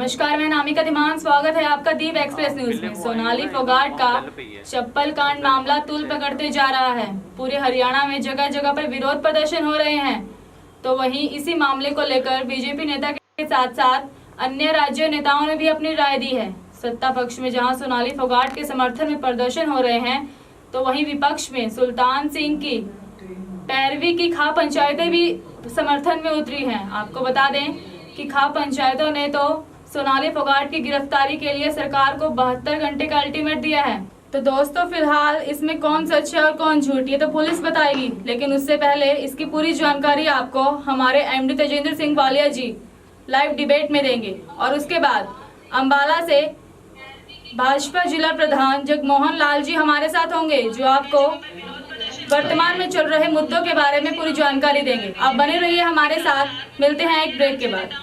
नमस्कार, मैं नामिका धीमान। स्वागत है आपका दीप एक्सप्रेस न्यूज में। सोनाली फोगाट का चप्पल कांड मामला तूल पकड़ते जा रहा है। पूरे हरियाणा में जगह जगह पर विरोध प्रदर्शन हो रहे हैं। तो वहीं इसी मामले को लेकर बीजेपी नेता के साथ साथ अन्य राज्य नेताओं ने भी अपनी राय दी है। सत्ता पक्ष में जहां सोनाली फोगाट के समर्थन में प्रदर्शन हो रहे हैं, तो वहीं विपक्ष में सुल्तान सिंह की पैरवी की खा पंचायतें भी समर्थन में उतरी हैं। आपको बता दें कि खा पंचायतों ने तो सोनाली फोगाट की गिरफ्तारी के लिए सरकार को 72 घंटे का अल्टीमेट दिया है। तो दोस्तों, फिलहाल इसमें कौन सच है और कौन झूठ, ये तो पुलिस बताएगी। लेकिन उससे पहले इसकी पूरी जानकारी आपको हमारे एमडी तेजेंद्र सिंह वालिया जी लाइव डिबेट में देंगे। और उसके बाद अंबाला से भाजपा जिला प्रधान जगमोहन लाल जी हमारे साथ होंगे, जो आपको वर्तमान में चल रहे मुद्दों के बारे में पूरी जानकारी देंगे। आप बने रहिए हमारे साथ। मिलते हैं एक ब्रेक के बाद।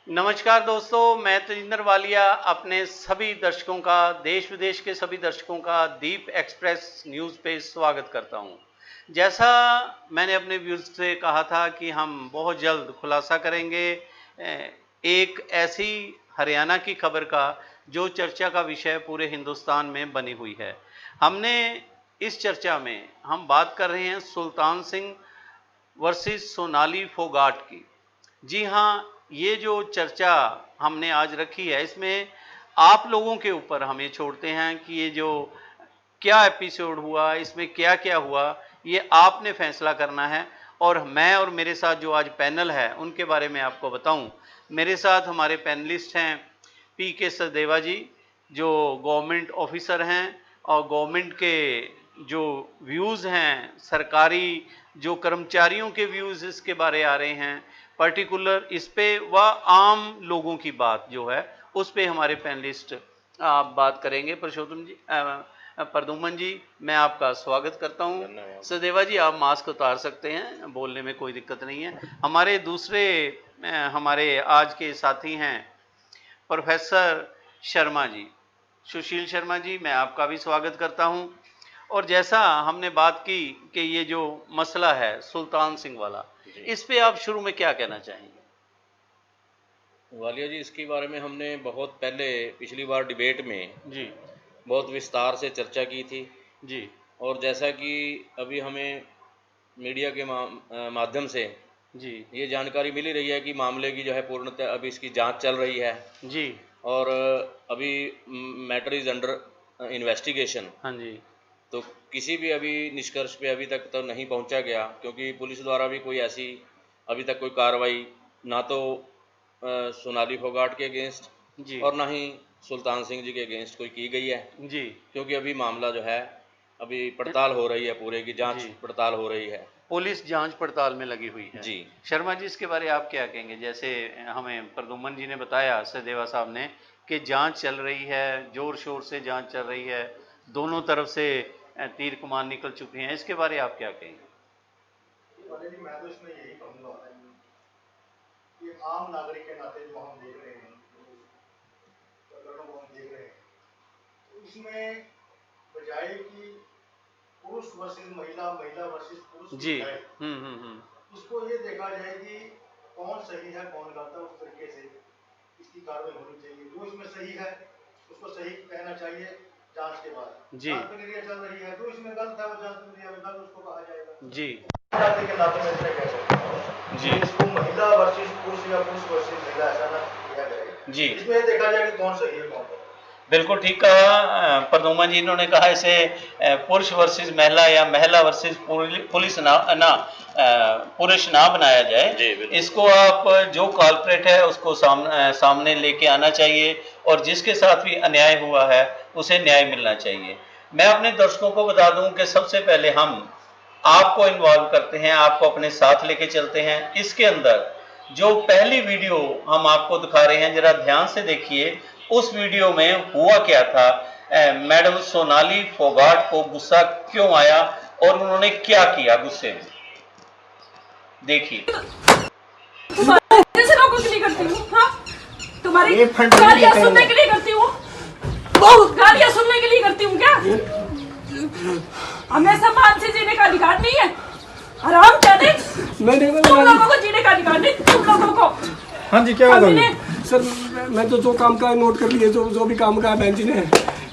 नमस्कार दोस्तों, मैं तेजिंदर वालिया अपने सभी दर्शकों का, देश विदेश के सभी दर्शकों का दीप एक्सप्रेस न्यूज़ पे स्वागत करता हूं। जैसा मैंने अपने व्यूअर्स से कहा था कि हम बहुत जल्द खुलासा करेंगे एक ऐसी हरियाणा की खबर का जो चर्चा का विषय पूरे हिंदुस्तान में बनी हुई है। हमने इस चर्चा में हम बात कर रहे हैं सुल्तान सिंह वर्सेस सोनाली फोगाट की। जी हाँ, ये जो चर्चा हमने आज रखी है, इसमें आप लोगों के ऊपर हम ये छोड़ते हैं कि ये जो क्या एपिसोड हुआ, इसमें क्या क्या हुआ, ये आपने फैसला करना है। और मैं और मेरे साथ जो आज पैनल है उनके बारे में आपको बताऊं। मेरे साथ हमारे पैनलिस्ट हैं पीके सचदेवा जी, जो गवर्नमेंट ऑफिसर हैं और गवर्नमेंट के जो व्यूज़ हैं, सरकारी जो कर्मचारियों के व्यूज़ इसके बारे आ रहे हैं, पर्टिकुलर इस पे व आम लोगों की बात जो है उस पे हमारे पैनलिस्ट आप बात करेंगे। परशोत्तम जी, प्रदुमन जी, मैं आपका स्वागत करता हूं। सचदेवा जी, आप मास्क उतार सकते हैं, बोलने में कोई दिक्कत नहीं है। हमारे दूसरे हमारे आज के साथी हैं प्रोफेसर शर्मा जी, सुशील शर्मा जी, मैं आपका भी स्वागत करता हूं। और जैसा हमने बात की कि ये जो मसला है सुल्तान सिंह वाला, इस पे आप शुरू में क्या कहना चाहेंगे? वालिया जी, इसके बारे में हमने बहुत पहले पिछली बार डिबेट में जी बहुत विस्तार से चर्चा की थी जी और जैसा कि अभी हमें मीडिया के माध्यम से जी ये जानकारी मिल ही रही है कि मामले की जो है पूर्णतः अभी इसकी जांच चल रही है जी और अभी मैटर इज़ अंडर इन्वेस्टिगेशन। हाँ जी। तो किसी भी अभी निष्कर्ष पे अभी तक तो नहीं पहुंचा गया, क्योंकि पुलिस द्वारा भी कोई ऐसी अभी तक कोई कार्रवाई ना तो सोनाली फोगाट के अगेंस्ट जी और ना ही सुल्तान सिंह जी के अगेंस्ट कोई की गई है, जी क्योंकि अभी मामला जो है अभी पड़ताल हो रही है, पूरे की जांच जी। पड़ताल हो रही है। पुलिस जांच पड़ताल में लगी हुई है। जी शर्मा जी, इसके बारे आप क्या कहेंगे? जैसे हमें प्रदुमन जी ने बताया, सचदेवा साहब ने, कि जांच चल रही है, जोर शोर से जांच चल रही है, दोनों तरफ से तीर कमान निकल चुके हैं, इसके बारे आप क्या कहेंगे? मैं तो इसमें यही कहूँगा कि आम नागरिक के नाते जो हम देख रहे हैं, प्रकरणों को हम देख रहे हैं, तो इसमें बजाय कि पुरुष वर्सेस महिला, महिला वर्सेस पुरुष जी है, इसको ये देखा जाए कि कौन सही है कौन गलत है, उस तरीके से इसकी कार्रवाई होनी चाहिए। जो इसमें सही है उसको सही कहना चाहिए जांच के बाद। जी जांच प्रक्रिया चल रही है, जो इसमें गलत है वो जांच प्रक्रिया में गलत उसको कहा जाएगा। जी के नाते में इसमें कह सकता हूँ जी इसको महिला वर्सेस पुरुष या पुरुष वर्सेस महिला ऐसा ना किया जाए। जी, इसमें देखा जाए कि कौन सही है कौन गलत। बिल्कुल ठीक कहा प्रदुमन जी। इन्होंने कहा इसे पुरुष वर्सेस महिला या महिला वर्सेस पुलिस पुरुष ना बनाया जाए। इसको आप जो कॉल्प्रेट है उसको सामने लेके आना चाहिए और जिसके साथ भी अन्याय हुआ है उसे न्याय मिलना चाहिए। मैं अपने दर्शकों को बता दूं कि सबसे पहले हम आपको इन्वॉल्व करते हैं, आपको अपने साथ लेके चलते हैं। इसके अंदर जो पहली वीडियो हम आपको दिखा रहे हैं, जरा ध्यान से देखिए। उस वीडियो में हुआ क्या था, मैडम सोनाली फोगाट को गुस्सा क्यों आया और उन्होंने क्या किया गुस्से में। देखिए। ऐसे लोगों के लिए करती हूँ, हाँ? तुम्हारी ये फंड गालियाँ सुनने के लिए करती हूँ, गालियाँ सुनने के लिए करती हूँ क्या? हमें सम्मान से जीने का अधिकार नहीं है, आराम जाने तुम लोगों को जीने का अधिकार नहीं, तुम लोगों को। हाँ जी, क्या हमने सर मैं तो जो काम का नोट कर लिए, जो भी काम का है बहन जी ने,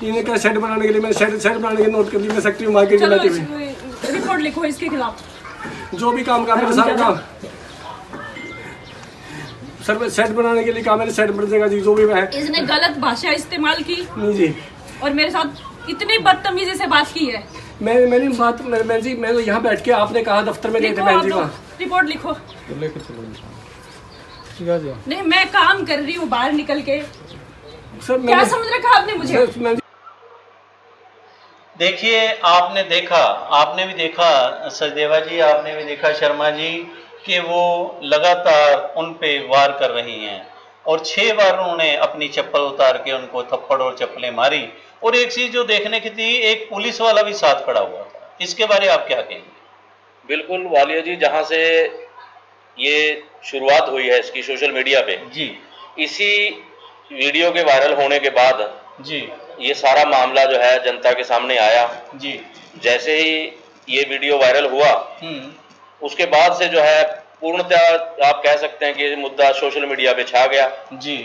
इन्हें क्या शेड बनाने के लिए मैंने शेड बनाने के नोट कर लिए। मैं सेक्रेटरी मार्केट में चलो बैठी हुई, रिपोर्ट लिखो इसके खिलाफ। जो भी काम का मेरे सारा काम सर, मैं शेड बनाने के लिए काम, मैंने शेड बन जाएगा जी, जो भी है। इसने गलत भाषा इस्तेमाल की नहीं जी, और मेरे साथ इतनी बदतमीजी से बात की है। मैंने बात बहन जी, मैं तो यहाँ बैठ के, आपने कहा दफ्तर में गए थे लिखो बहन आप जी तो, वहाँ। रिपोर्ट लिखो। लेकर चलो नहीं, मैं काम कर रही हूँ बाहर निकल के। सर। क्या समझ रखा आपने मुझे? देखिए, आपने भी देखा सचदेवा जी, आपने भी देखा शर्मा जी कि वो लगातार उन पे वार कर रही हैं और 6 बार उन्होंने अपनी चप्पल उतार के उनको थप्पड़ और चप्पलें मारी। और एक चीज जो देखने की थी, एक पुलिस वाला भी साथ खड़ा हुआ था। इसके बारे में आप क्या कहेंगे? बिल्कुल वालिया जी, जहाँ से ये शुरुआत हुई है इसकी सोशल मीडिया पे जी, इसी वीडियो के वायरल होने के बाद जी, ये सारा मामला जो है जनता के सामने आया। जी, जैसे ही ये वीडियो वायरल हुआ, उसके बाद से जो है पूर्णतः आप कह सकते हैं कि ये मुद्दा सोशल मीडिया पे छा गया जी,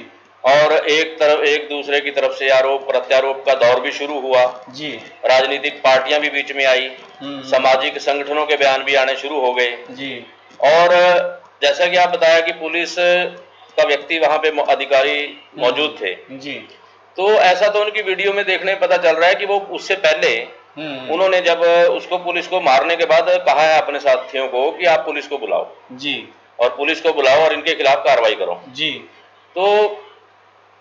और एक दूसरे की तरफ से आरोप प्रत्यारोप का दौर भी शुरू हुआ जी, राजनीतिक पार्टियां भी बीच में आई, सामाजिक संगठनों के बयान भी आने शुरू हो गए जी, और जैसा कि आप बताया कि पुलिस का व्यक्ति वहां पे अधिकारी मौजूद थे, जी, तो ऐसा तो उनकी वीडियो में देखने में पता चल रहा है कि वो उससे पहले उन्होंने जब उसको पुलिस को मारने के बाद कहा है अपने साथियों को कि आप पुलिस को बुलाओ जी, और पुलिस को बुलाओ और इनके खिलाफ कार्रवाई करो। जी। तो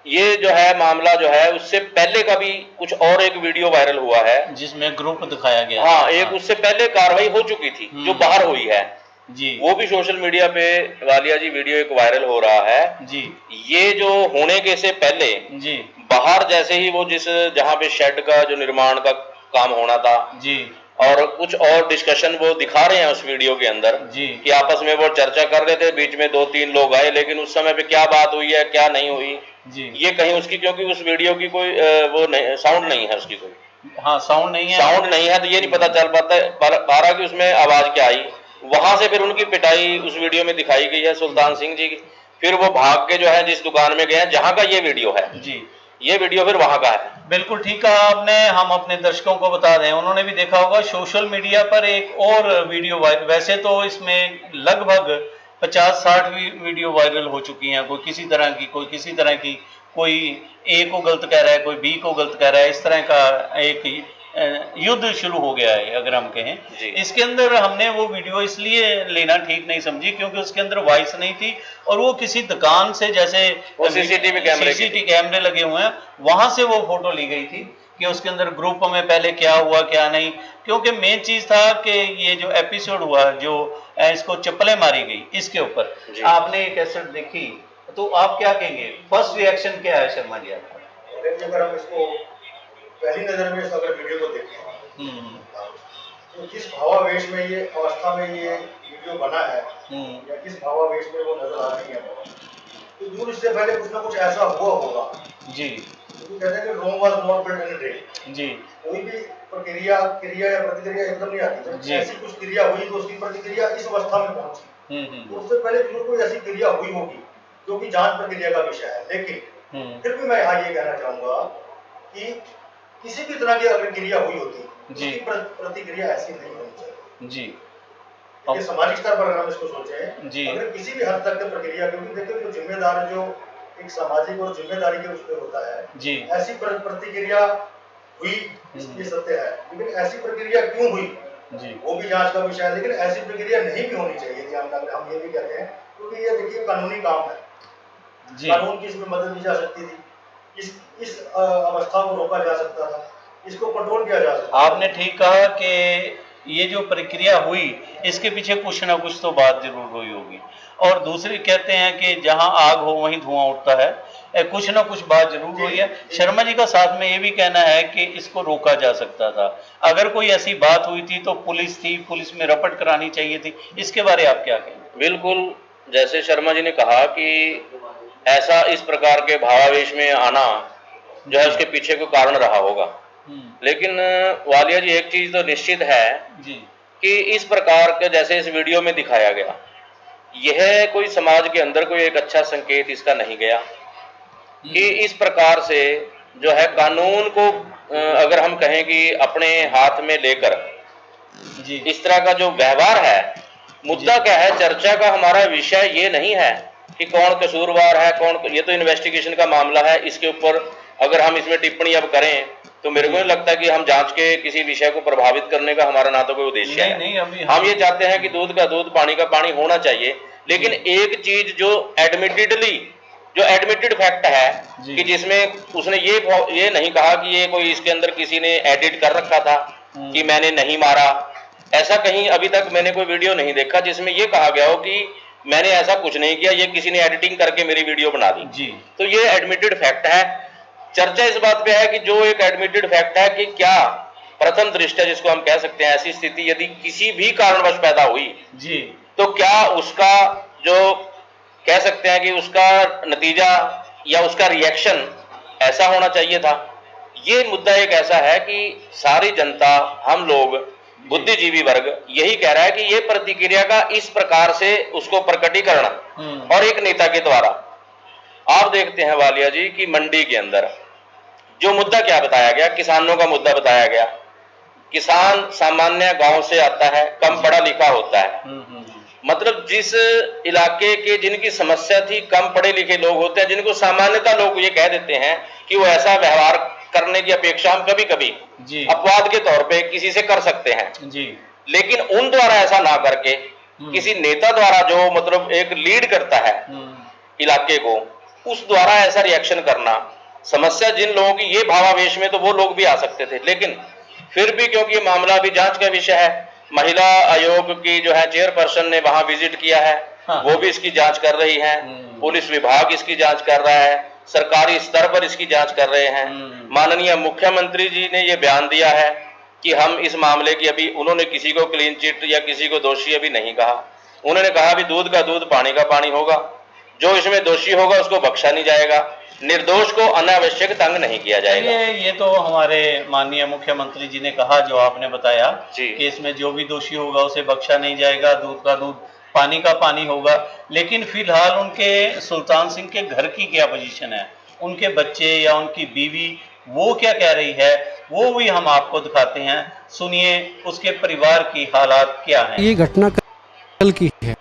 ये जो है मामला जो है उससे पहले का भी कुछ और एक वीडियो वायरल हुआ है जिसमें ग्रुप दिखाया गया। हाँ, एक उससे पहले कार्रवाई हो चुकी थी जो बाहर हुई है जी, वो भी सोशल मीडिया पे वालिया जी वीडियो एक वायरल हो रहा है जी, ये जो होने के से पहले जी, बाहर जैसे ही वो जहाँ पे शेड का जो निर्माण का काम होना था जी, और कुछ और डिस्कशन वो दिखा रहे हैं उस वीडियो के अंदर जी, कि आपस में वो चर्चा कर रहे थे, बीच में 2-3 लोग आए, लेकिन उस समय पे क्या बात हुई है क्या नहीं हुई जी, ये कहीं उसकी, क्योंकि उस वीडियो की कोई वो नहीं, साउंड नहीं है उसकी कोई, हाँ साउंड नहीं है, साउंड नहीं है, तो ये नहीं पता चल पा रहा कि उसमें आवाज क्या आई। वहां से फिर उनकी पिटाई उस वीडियो में दिखाई गई है सुल्तान सिंह जी की, फिर वो भाग के जो है जिस दुकान में गए हैं जहां का ये वीडियो है, जी, ये वीडियो फिर वहां का है। बिल्कुल ठीक कहा आपने। हम अपने दर्शकों को बता दें, उन्होंने भी देखा होगा सोशल मीडिया पर एक और वीडियो वैसे तो इसमें लगभग 50-60 वीडियो वायरल हो चुकी हैं, कोई किसी तरह की, कोई किसी तरह की, कोई ए को गलत कह रहा है, कोई बी को गलत कह रहा है, इस तरह का एक युद्ध शुरू हो गया है अगर हम कहें। इसके अंदर हमने वो वीडियो इसलिए लेना ठीक नहीं समझी क्योंकि उसके अंदर वॉइस नहीं थी और वो किसी दुकान से, जैसे सीसीटीवी कैमरे लगे हुए हैं, वहां से वो फोटो ली गई थी कि उसके अंदर ग्रुप में पहले क्या हुआ क्या नहीं। क्योंकि मेन चीज था कि ये जो एपिसोड हुआ, जो इसको चप्पलें मारी गई, इसके ऊपर आपने एक कैसेट देखी, तो आप क्या कहेंगे, फर्स्ट रिएक्शन क्या है शर्मा जी आपका? अगर हम इसको पहली नजर में अगर वीडियो को देखें तो किस भावावेश में ये अवस्था में ये वीडियो बना है या किस भावावेश में वो नजर आ रही है, तो दूर इससे पहले कुछ ना कुछ ऐसा हुआ होगा जी, तो कहते हैं कि Rome was not built in a day. जी, कोई भी क्रिया या प्रतिक्रिया एकदम नहीं आती, जब ऐसी कुछ क्रिया हुई तो उसकी प्रतिक्रिया इस अवस्था में पहुंची, तो उससे पहले जरूर कोई ऐसी क्रिया हुई होगी जो कि जांच प्रक्रिया का विषय है। लेकिन फिर भी मैं यहाँ ये कहना चाहूंगा कि किसी भी तरह की अगर क्रिया हुई होती उसकी प्रतिक्रिया ऐसी नहीं होनी चाहिए जी, ये सामाजिक स्तर पर अगर हम इसको सोचें जी, अगर किसी भी हद तक प्रक्रिया, क्योंकि देखिए जो जिम्मेदार जो एक सामाजिक और जिम्मेदारी के उसमें होता है जी, ऐसी प्रतिक्रिया हुई ये सत्य है, लेकिन ऐसी प्रक्रिया क्यों हुई जी, वो भी जांच का विषय है। लेकिन ऐसी प्रक्रिया नहीं भी होनी चाहिए ध्यान रखना, हम ये भी कहते हैं क्योंकि ये देखिए कानूनी काम है, कानून की इसमें मदद दी जा सकती थी, इस अवस्था को रोका जा सकता था, इसको कंट्रोल किया जा सकता। आपने ठीक कहा कि ये जो प्रक्रिया हुई इसके पीछे कुछ ना कुछ तो बात जरूर हुई होगी। और दूसरी कहते हैं कि जहां आग हो वहीं धुआं उठता है, कुछ ना कुछ बात जरूर हुई है। शर्मा जी का साथ में ये भी कहना है कि इसको रोका जा सकता था। अगर कोई ऐसी बात हुई थी तो पुलिस थी, पुलिस में रपट करानी चाहिए थी। इसके बारे आप क्या कहेंगे? बिल्कुल, जैसे शर्मा जी ने कहा कि ऐसा इस प्रकार के भावावेश में आना जो है उसके पीछे कोई कारण रहा होगा, लेकिन वालिया जी एक चीज तो निश्चित है जी कि इस प्रकार के जैसे इस वीडियो में दिखाया गया, यह कोई समाज के अंदर कोई एक अच्छा संकेत इसका नहीं गया कि इस प्रकार से जो है कानून को अगर हम कहें कि अपने हाथ में लेकर जी इस तरह का जो व्यवहार है, मुद्दा क्या है, चर्चा का हमारा विषय ये नहीं है कि कौन कसूरवार है कौन, ये तो इन्वेस्टिगेशन का मामला है। इसके ऊपर अगर हम इसमें टिप्पणी अब करें तो मेरे को नहीं लगता कि हम जांच के किसी विषय को प्रभावित करने का हमारा ना तो कोई उद्देश्य है। नहीं, अभी हम ये चाहते हैं कि दूध का दूध पानी का पानी होना चाहिए, लेकिन एक चीज जो एडमिटेड फैक्ट है कि जिसमें उसने ये नहीं कहा कि ये कोई इसके अंदर किसी ने एडिट कर रखा था कि मैंने नहीं मारा, ऐसा कहीं अभी तक मैंने कोई वीडियो नहीं देखा जिसमें ये कहा गया हो कि मैंने ऐसा कुछ नहीं किया, ये किसी ने एडिटिंग करके मेरी वीडियो बना दी जी। तो ये एडमिटेड फैक्ट है। चर्चा इस बात पे है कि जो एक एडमिटेड फैक्ट है कि क्या प्रथम दृष्टया जिसको हम कह सकते हैं ऐसी स्थिति यदि किसी भी कारणवश पैदा हुई जी तो क्या उसका जो कह सकते हैं कि उसका नतीजा या उसका रिएक्शन ऐसा होना चाहिए था। ये मुद्दा एक ऐसा है कि सारी जनता, हम लोग, बुद्धिजीवी वर्ग यही कह रहा है कि ये प्रतिक्रिया का इस प्रकार से उसको प्रकटीकरण और एक नेता के द्वारा आप देखते हैं वालिया जी कि मंडी के अंदर जो मुद्दा क्या बताया गया, किसानों का मुद्दा बताया गया। किसान सामान्य गांव से आता है, कम पढ़ा लिखा होता है, मतलब जिस इलाके के जिनकी समस्या थी कम पढ़े लिखे लोग होते हैं, जिनको सामान्यता लोग ये कह देते हैं कि वो ऐसा व्यवहार करने की अपेक्षा हम कभी कभी अपवाद के तौर पे किसी से कर सकते हैं जी। लेकिन उन द्वारा ऐसा ना करके किसी नेता द्वारा जो मतलब एक लीड करता है इलाके को, उस द्वारा ऐसा रिएक्शन करना, समस्या जिन लोगों की ये भावावेश में तो वो लोग भी आ सकते थे, लेकिन फिर भी क्योंकि ये मामला अभी जांच का विषय है, महिला आयोग की जो है चेयरपर्सन ने वहां विजिट किया है, वो भी इसकी जांच कर रही है, पुलिस विभाग इसकी जांच कर रहा है, सरकारी स्तर पर इसकी जांच कर रहे हैं। माननीय मुख्यमंत्री जी ने ये बयान दिया है कि हम इस मामले की अभी, उन्होंने किसी को क्लीन चिट या किसी को दोषी अभी नहीं कहा, उन्होंने कहा भी दूध का दूध पानी का पानी होगा, जो इसमें दोषी होगा उसको बख्शा नहीं जाएगा, निर्दोष को अनावश्यक तंग नहीं किया जाएगा। ये तो हमारे माननीय मुख्यमंत्री जी ने कहा, जो आपने बताया जी। कि इसमें जो भी दोषी होगा उसे बख्शा नहीं जाएगा, दूध का दूध पानी का पानी होगा। लेकिन फिलहाल उनके सुल्तान सिंह के घर की क्या पोजीशन है, उनके बच्चे या उनकी बीवी वो क्या कह रही है, वो भी हम आपको दिखाते हैं। सुनिए उसके परिवार की हालात क्या है। ये घटना कल की है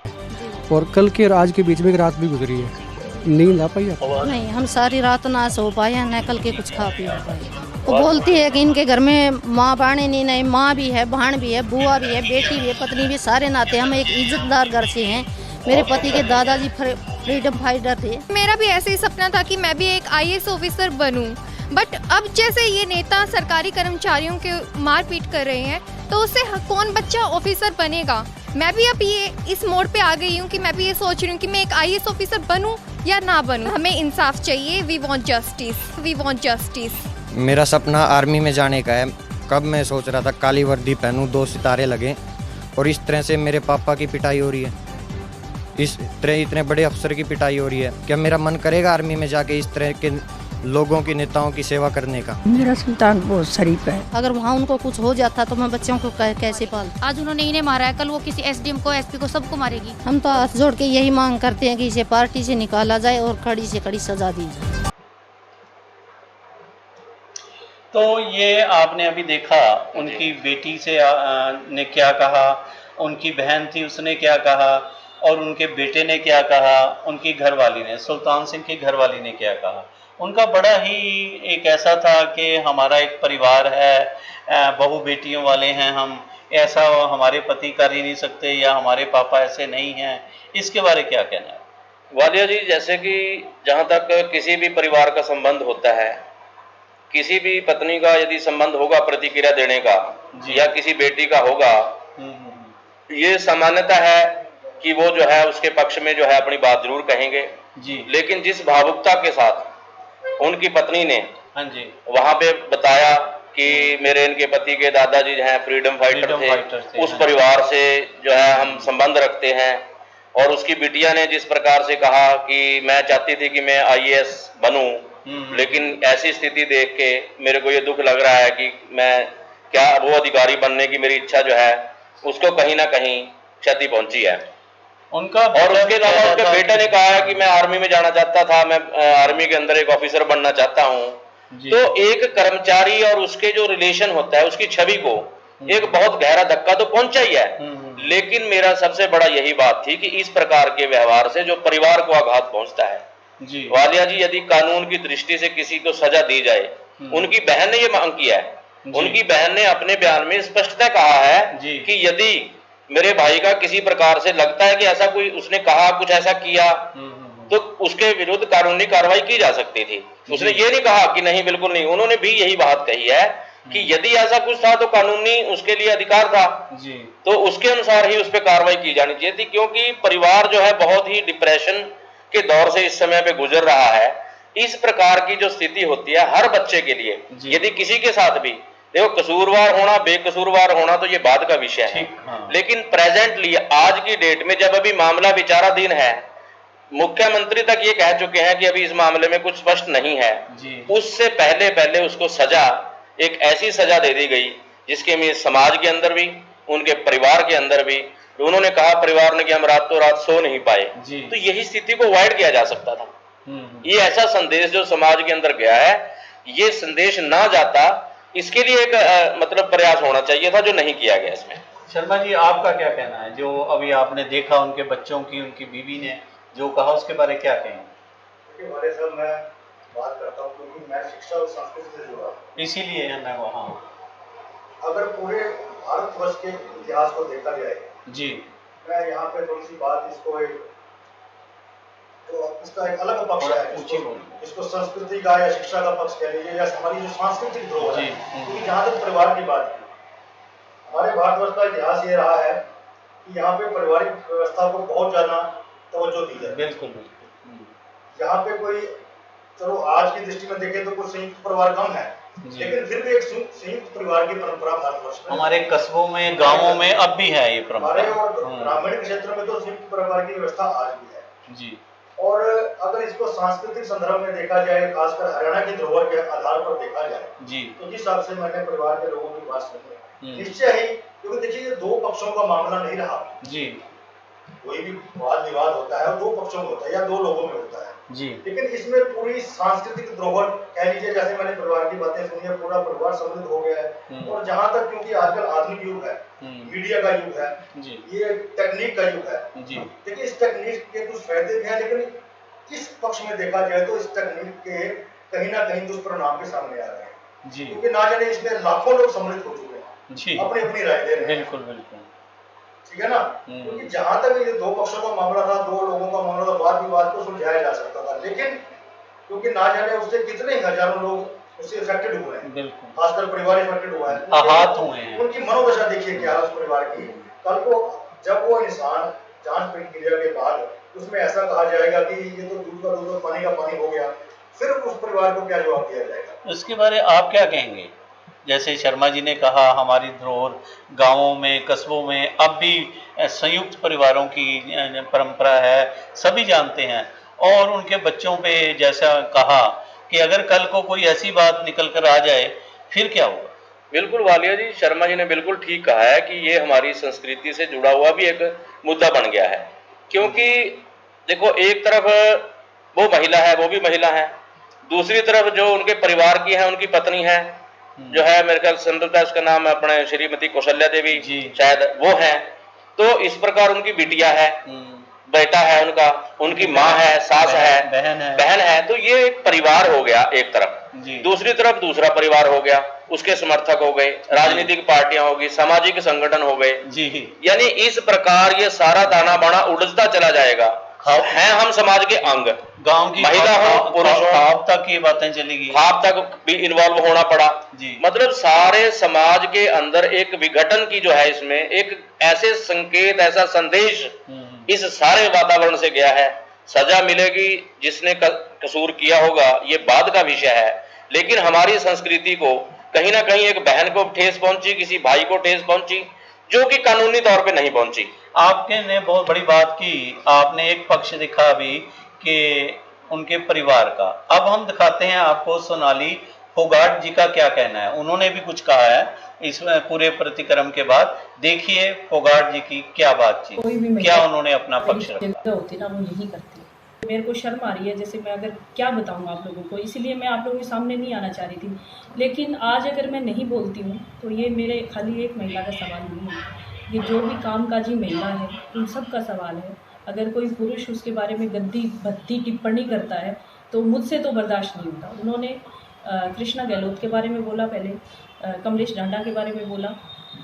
और कल के और आज के बीच में एक रात भी गुजरी है। नींद आ पाई आपको? नहीं, हम सारी रात ना सो पाए, न कल के कुछ खा पी पाए। वो बोलती है कि इनके घर में माँ बाणे नहीं, माँ भी है, बहन भी है, बुआ भी है, बेटी भी है, पत्नी भी, सारे नाते। हम एक इज्जतदार घर से हैं। मेरे पति के दादाजी फ्रीडम फाइटर थे। मेरा भी ऐसे ही सपना था कि मैं भी एक IAS ऑफिसर बनूं, बट अब जैसे ये नेता सरकारी कर्मचारियों के मारपीट कर रहे हैं तो उससे कौन बच्चा ऑफिसर बनेगा। मैं भी अब ये इस मोड़ पे आ गई हूँ कि मैं भी ये सोच रही हूँ कि मैं एक IAS ऑफिसर बनूं या ना बनूं। हमें इंसाफ चाहिए। We want justice, we want justice. मेरा सपना आर्मी में जाने का है। कब मैं सोच रहा था काली वर्दी पहनूं, 2 सितारे लगें, और इस तरह से मेरे पापा की पिटाई हो रही है, इस तरह इतने बड़े अफसर की पिटाई हो रही है। क्या मेरा मन करेगा आर्मी में जाके इस तरह के लोगों की, नेताओं की सेवा करने का? मेरा सुल्तान बहुत शरीफ है। अगर वहाँ उनको कुछ हो जाता तो मैं बच्चों को कैसे पाल। आज उन्होंने इन्हें मारा है, कल वो किसी SDM को, SP को, सबको मारेगी। हम तो हाथ जोड़ के यही मांग करते हैं कि इसे पार्टी से निकाला जाए और कड़ी से कड़ी सजा दी जाए। तो ये आपने अभी देखा उनकी बेटी से ने क्या कहा, उनकी बहन थी उसने क्या कहा, और उनके बेटे ने क्या कहा, उनकी घरवाली ने, सुल्तान सिंह की घरवाली ने क्या कहा। उनका बड़ा ही एक ऐसा था कि हमारा एक परिवार है, बहू बेटियों वाले हैं हम, ऐसा हमारे पति कर ही नहीं सकते या हमारे पापा ऐसे नहीं हैं। इसके बारे क्या कहना है? वालिया जी, जैसे कि जहाँ तक किसी भी परिवार का संबंध होता है, किसी भी पत्नी का यदि संबंध होगा प्रतिक्रिया देने का या किसी बेटी का होगा, ये सामान्यता है कि वो जो है उसके पक्ष में जो है अपनी बात जरूर कहेंगे जी। लेकिन जिस भावुकता के साथ उनकी पत्नी ने हाँ जी, वहां पे बताया कि मेरे इनके पति के दादाजी हैं फ्रीडम फाइटर थे, उस परिवार से जो है हम संबंध रखते हैं। और उसकी बिटिया ने जिस प्रकार से कहा कि मैं चाहती थी कि मैं IAS बनूं, लेकिन ऐसी स्थिति देख के मेरे को ये दुख लग रहा है कि मैं क्या वो अधिकारी बनने की मेरी इच्छा जो है उसको कहीं ना कहीं क्षति पहुंची है। उनका और उसके अलावा उसके बेटे ने कहा है कि मैं आर्मी में जाना चाहता था, मैं आर्मी के अंदर एक ऑफिसर बनना चाहता हूं। तो एक कर्मचारी और उसके जो रिलेशन होता है उसकी छवि को एक बहुत गहरा धक्का तो पहुंचा ही है। लेकिन मेरा सबसे बड़ा यही बात थी कि इस प्रकार के व्यवहार से जो परिवार को आघात पहुंचता है जी, वालिया जी, यदि कानून की दृष्टि से किसी को सजा दी जाए, उनकी बहन ने ये मांग किया है, उनकी बहन ने अपने बयान में स्पष्टतः कहा है कि यदि मेरे भाई का किसी प्रकार से लगता है कि ऐसा कोई उसने कहा, कुछ ऐसा किया, तो उसके विरुद्ध कानूनी कार्रवाई की जा सकती थी। उसने ये नहीं कहा कि नहीं, बिल्कुल नहीं। उन्होंने भी यही बात कही है कि यदि ऐसा कुछ था तो कानूनी उसके लिए अधिकार था जी, तो उसके अनुसार ही उस पर कार्रवाई की जानी चाहिए थी। क्योंकि परिवार जो है बहुत ही डिप्रेशन के दौर से इस समय पे गुजर रहा है। इस प्रकार की जो स्थिति होती है हर बच्चे के लिए, यदि किसी के साथ भी, देखो कसूरवार होना बेकसूरवार होना तो ये बाद का विषय है, लेकिन प्रेजेंटली आज की डेट में जब अभी मामला विचाराधीन है, मुख्यमंत्री तक ये कह चुके हैं कि अभी इस मामले में कुछ स्पष्ट नहीं है, उससे पहले उसको सजा, एक ऐसी सजा दे दी गई जिसके में समाज के अंदर भी, उनके परिवार के अंदर भी, उन्होंने कहा परिवार ने कि हम रातों रात सो नहीं पाए, तो यही स्थिति को अवॉइड किया जा सकता था। ये ऐसा संदेश जो समाज के अंदर गया है, ये संदेश ना जाता, इसके लिए एक मतलब प्रयास होना चाहिए था, जो नहीं किया गया इसमें। शर्मा जी, आपका क्या कहना है? जो अभी आपने देखा उनके बच्चों की, उनकी बीवी ने जो कहा, उसके बारे क्या कहेंगे? हमारे साथ मैं बात करता हूँ क्योंकि मैं शिक्षा और संस्कृति से जुड़ा हूँ, इसीलिए है मैं वहाँ। अगर पूरे भारतवर्ष के इतिहास को देखा जाए जी, मैं यहाँ पे थोड़ी सी बात इसको तो इसका एक अलग पक्ष है, इसको संस्कृति का या शिक्षा का पक्ष कह लीजिए, या हमारी जो सांस्कृतिक धरोहर है, क्योंकि जहाँ तक परिवार की बात की, हमारे भारतवर्ष का इतिहास ये रहा है कि यहाँ पे पारिवारिक व्यवस्था को बहुत ज्यादा तवज्जो दी जाए। बिल्कुल। यहाँ पे कोई, चलो आज की दृष्टि में देखें तो कोई संयुक्त परिवार कम है, लेकिन फिर भी एक संयुक्त परिवार की परंपरा भारतवर्ष में, हमारे कस्बों में, गांवों में अब भी है ये परंपरा। हमारे और ग्रामीण क्षेत्र में तो संयुक्त परिवार की व्यवस्था आज भी है जी। और अगर इसको सांस्कृतिक संदर्भ में देखा जाए, खासकर हरियाणा की धरोहर के आधार पर देखा जाए जी, तो जिस हिसाब से मैंने परिवार के लोगों की बात सुनी, निश्चय ही, क्योंकि देखिए ये दो पक्षों का मामला नहीं रहा जी, कोई भी वाद विवाद होता है और दो पक्षों में होता है या दो लोगों में होता है जी, लेकिन इसमें पूरी सांस्कृतिक धरोहर कह लीजिए, जैसे मैंने परिवार की बातें सुनी है, पूरा परिवार समृद्ध हो गया है। और जहां तक, क्योंकि आजकल आधुनिक युग है, मीडिया का युग है जी, ये टेक्निक का युग है जी, देखिए इस टेक्निक के कुछ फायदे भी हैं, लेकिन इस पक्ष में देखा जाए तो इस टेक्निक के कहीं ना कहीं दुष्परिणाम भी सामने आ रहे हैं जी, क्योंकि ना जाने इसमें लाखों लोग सम्मिलित हो चुके हैं जी, अपनी अपनी राय दे रहे हैं। बिल्कुल बिल्कुल ठीक है ना, क्योंकि जहां तक ये दो पक्षों का मामला था, दो लोगों का मामला था, वाद विवाद को सुलझाया जा सकता था, लेकिन क्योंकि ना जाने उससे कितने हजारों लोग उससे इफेक्टेड हुए हैं, बिल्कुल खासकर परिवार इफेक्टेड हुआ है, आहत हुए हैं, उनकी मनोदशा देखिए क्या है उस परिवार की। कल को जब वो इंसान जांच प्रक्रिया के बाद उसमें ऐसा कहा जाएगा कि ये तो दूध का दूध और पानी का पानी हो गया, फिर उस परिवार को क्या जवाब दिया जाएगा? उसके बारे आप क्या कहेंगे? जैसे शर्मा जी ने कहा, हमारी धरोहर गांवों में, कस्बों में अब भी संयुक्त परिवारों की परंपरा है, सभी जानते हैं, और उनके बच्चों पे जैसा कहा कि अगर कल को कोई ऐसी बात निकल कर आ जाए फिर क्या होगा? बिल्कुल वालिया जी, शर्मा जी ने बिल्कुल ठीक कहा है कि ये हमारी संस्कृति से जुड़ा हुआ भी एक मुद्दा बन गया है। क्योंकि देखो, एक तरफ वो महिला है, वो भी महिला है, दूसरी तरफ जो उनके परिवार की है, उनकी पत्नी है, जो है मेरे ख्याल संतता उसका नाम अपने श्रीमती कौशल्या देवी शायद वो है, तो इस प्रकार उनकी बिटिया है, बेटा है उनका, उनकी माँ है, सास है, बहन है, तो ये एक परिवार हो गया एक तरफ, दूसरी तरफ दूसरा परिवार हो गया, उसके समर्थक हो गए, राजनीतिक पार्टियां होगी, सामाजिक संगठन हो गए जी, यानी इस प्रकार ये सारा दाना बाना उड़ता चला जाएगा। हैं हम समाज के अंग, गांव की महिला हो, पुरुष हो, खाप तक ये बातें चलेगी, खाप तक भी इन्वॉल्व होना पड़ा जी, मतलब सारे समाज के अंदर एक विघटन की जो है, इसमें एक ऐसे संकेत, ऐसा संदेश इस सारे वातावरण से गया है सजा मिलेगी, जिसने कसूर किया होगा ये बाद का विषय है। लेकिन हमारी संस्कृति को कहीं ना कहीं एक बहन को ठेस पहुंची, किसी भाई को ठेस पहुंची, जो कि कानूनी तौर पे नहीं पहुंची। आपके ने बहुत बड़ी बात की, आपने एक पक्ष दिखा अभी कि उनके परिवार का। अब हम दिखाते हैं आपको सोनाली फोगाट जी का क्या कहना है। उन्होंने भी कुछ कहा है इस पूरे प्रतिक्रम के बाद। देखिए फोगाट जी की क्या बातचीत, क्या उन्होंने अपना पक्ष रखा। होती ना वो यही करती है। मेरे को शर्म आ रही है, जैसे मैं अगर क्या बताऊं आप लोगों को, इसीलिए मैं आप लोगों के सामने नहीं आना चाह रही थी। लेकिन आज अगर मैं नहीं बोलती हूँ तो ये मेरे खाली एक महिला का सवाल नहीं है, ये जो भी कामकाजी महिला है उन सब का सवाल है। अगर कोई पुरुष उसके बारे में गंदी भद्दी टिप्पणी करता है तो मुझसे तो बर्दाश्त नहीं होता। उन्होंने कृष्णा गहलोत के बारे में बोला, पहले कमलेश ढांडा के बारे में बोला,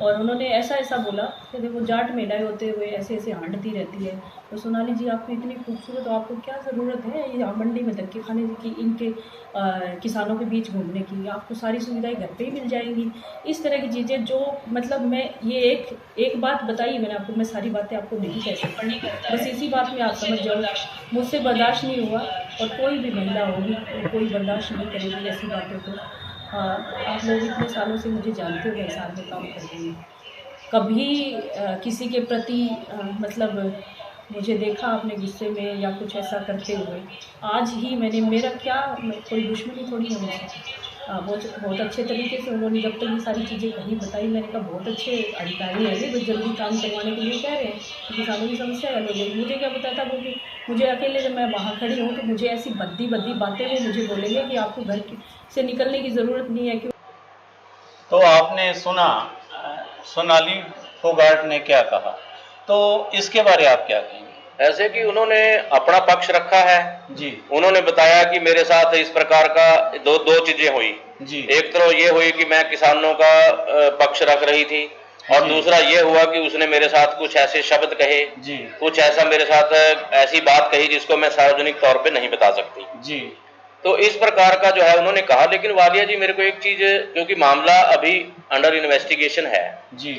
और उन्होंने ऐसा बोला कि देखो जाट महिलाएं होते हुए ऐसे हांडती रहती है। तो सोनाली जी आपको इतनी खूबसूरत, तो आपको क्या ज़रूरत है ये मंडी में धक्के खाने की, इनके किसानों के बीच घूमने की? आपको सारी सुविधाएं घर पे ही मिल जाएंगी। इस तरह की चीज़ें जो मतलब मैं ये एक बात बताई मैंने आपको, मैं सारी बातें आपको नहीं कह सकती, बस इसी बात में आप समझ जाओ। मुझसे बर्दाश्त नहीं हुआ और कोई भी महिला होगी तो कोई बर्दाश्त नहीं करेगी ऐसी बातों को। आप लोग इतने सालों से मुझे जानते हो, हिसाब में काम कर रही हैं, कभी किसी के प्रति मतलब मुझे देखा आपने गुस्से में या कुछ ऐसा करते हुए? आज ही मैंने, मेरा क्या, कोई दुश्मनी थोड़ी है मुझसे। बहुत अच्छे तरीके से उन्होंने जब तक ये सारी चीज़ें कहीं बताई, मैंने कहा बहुत अच्छे अधिकारी हैं, वो जल्दी काम करवाने के लिए कह रहे हैं, किसानों की समस्या हल हो जाएगी। मुझे क्या पता था वो कि मुझे अकेले जब मैं वहाँ खड़ी हूँ तो मुझे ऐसी भद्दी बातें वो मुझे बोलेंगे कि आपको घर से निकलने की ज़रूरत नहीं है। तो आपने सुना सोनाली फोगाट ने क्या कहा, तो इसके बारे आप क्या कहेंगे? ऐसे कि उन्होंने अपना पक्ष रखा है जी। उन्होंने बताया कि मेरे साथ इस प्रकार का दो चीजें हुई जी। एक तो ये हुई कि मैं किसानों का पक्ष रख रही थी, और दूसरा ये हुआ कि उसने मेरे साथ कुछ ऐसे शब्द कहे जी, कुछ ऐसा मेरे साथ ऐसी बात कही जिसको मैं सार्वजनिक तौर पे नहीं बता सकती जी। तो इस प्रकार का जो है उन्होंने कहा। लेकिन वालिया जी, मेरे को एक चीज, क्योंकि मामला अभी अंडर इन्वेस्टिगेशन है जी,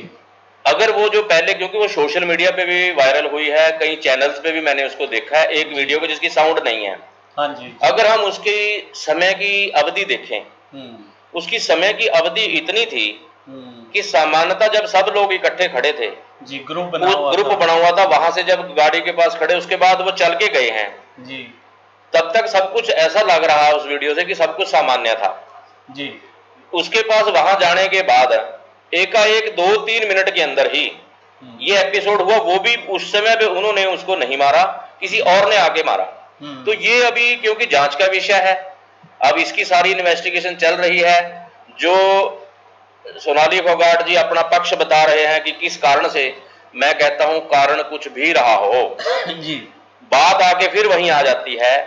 अगर वो जो पहले, क्योंकि वो सोशल मीडिया पे भी वायरल हुई है, कई चैनल्स पे भी मैंने उसको देखा है, एक वीडियो को जिसकी साउंड नहीं है, हाँ जी, अगर हम उसकी समय की अवधि देखें, उसकी समय की अवधि इतनी थी कि सामान्यतः जब सब लोग इकट्ठे खड़े थे जी, ग्रुप बना हुआ था, वहां से जब गाड़ी के पास खड़े, उसके बाद वो चल के गए हैं जी, तब तक सब कुछ ऐसा लग रहा है उस वीडियो से कि सब कुछ सामान्य था जी। उसके पास वहां जाने के बाद एकाएक 2-3 मिनट के अंदर ही ये एपिसोड हुआ, वो भी उस समय पे उन्होंने उसको नहीं मारा, किसी और ने आके मारा। तो ये अभी क्योंकि जांच का विषय है, अब इसकी सारी इन्वेस्टिगेशन चल रही है। जो सोनाली फोगाट जी अपना पक्ष बता रहे हैं कि किस कारण से, मैं कहता हूं कारण कुछ भी रहा हो जी, बात आके फिर वहीं आ जाती है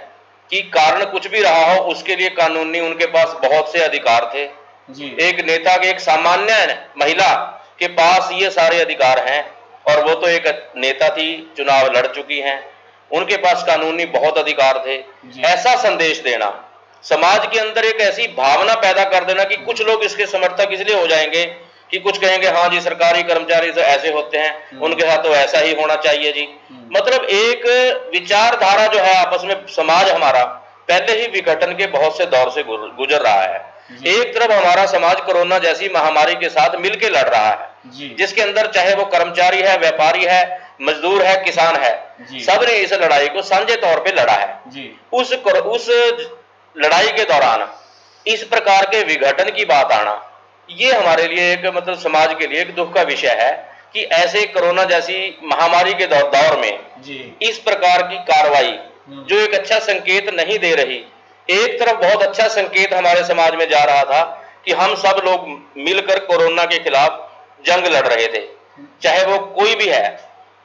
कि कारण कुछ भी रहा हो, उसके लिए कानूनी उनके पास बहुत से अधिकार थे जी। एक नेता के, एक सामान्य महिला के पास ये सारे अधिकार हैं, और वो तो एक नेता थी, चुनाव लड़ चुकी हैं, उनके पास कानूनी बहुत अधिकार थे। ऐसा संदेश देना, समाज के अंदर एक ऐसी भावना पैदा कर देना कि कुछ लोग इसके समर्थक इसलिए हो जाएंगे कि कुछ कहेंगे हाँ जी सरकारी कर्मचारी तो ऐसे होते हैं, उनके साथ तो ऐसा ही होना चाहिए जी। मतलब एक विचारधारा जो है आपस में, समाज हमारा पहले ही विघटन के बहुत से दौर से गुजर रहा है। एक तरफ हमारा समाज कोरोना जैसी महामारी के साथ मिलकर लड़ रहा है, जिसके अंदर चाहे वो कर्मचारी है, व्यापारी है, मजदूर है, किसान है, सबने इस लड़ाई को साझे तौर पे लड़ा है। उस लड़ाई के दौरान इस प्रकार के विघटन की बात आना, ये हमारे लिए एक मतलब समाज के लिए एक दुख का विषय है कि ऐसे कोरोना जैसी महामारी के दौर में इस प्रकार की कार्रवाई जो एक अच्छा संकेत नहीं दे रही। एक तरफ बहुत अच्छा संकेत हमारे समाज में जा रहा था कि हम सब लोग मिलकर कोरोना के खिलाफ जंग लड़ रहे थे, चाहे वो कोई भी है,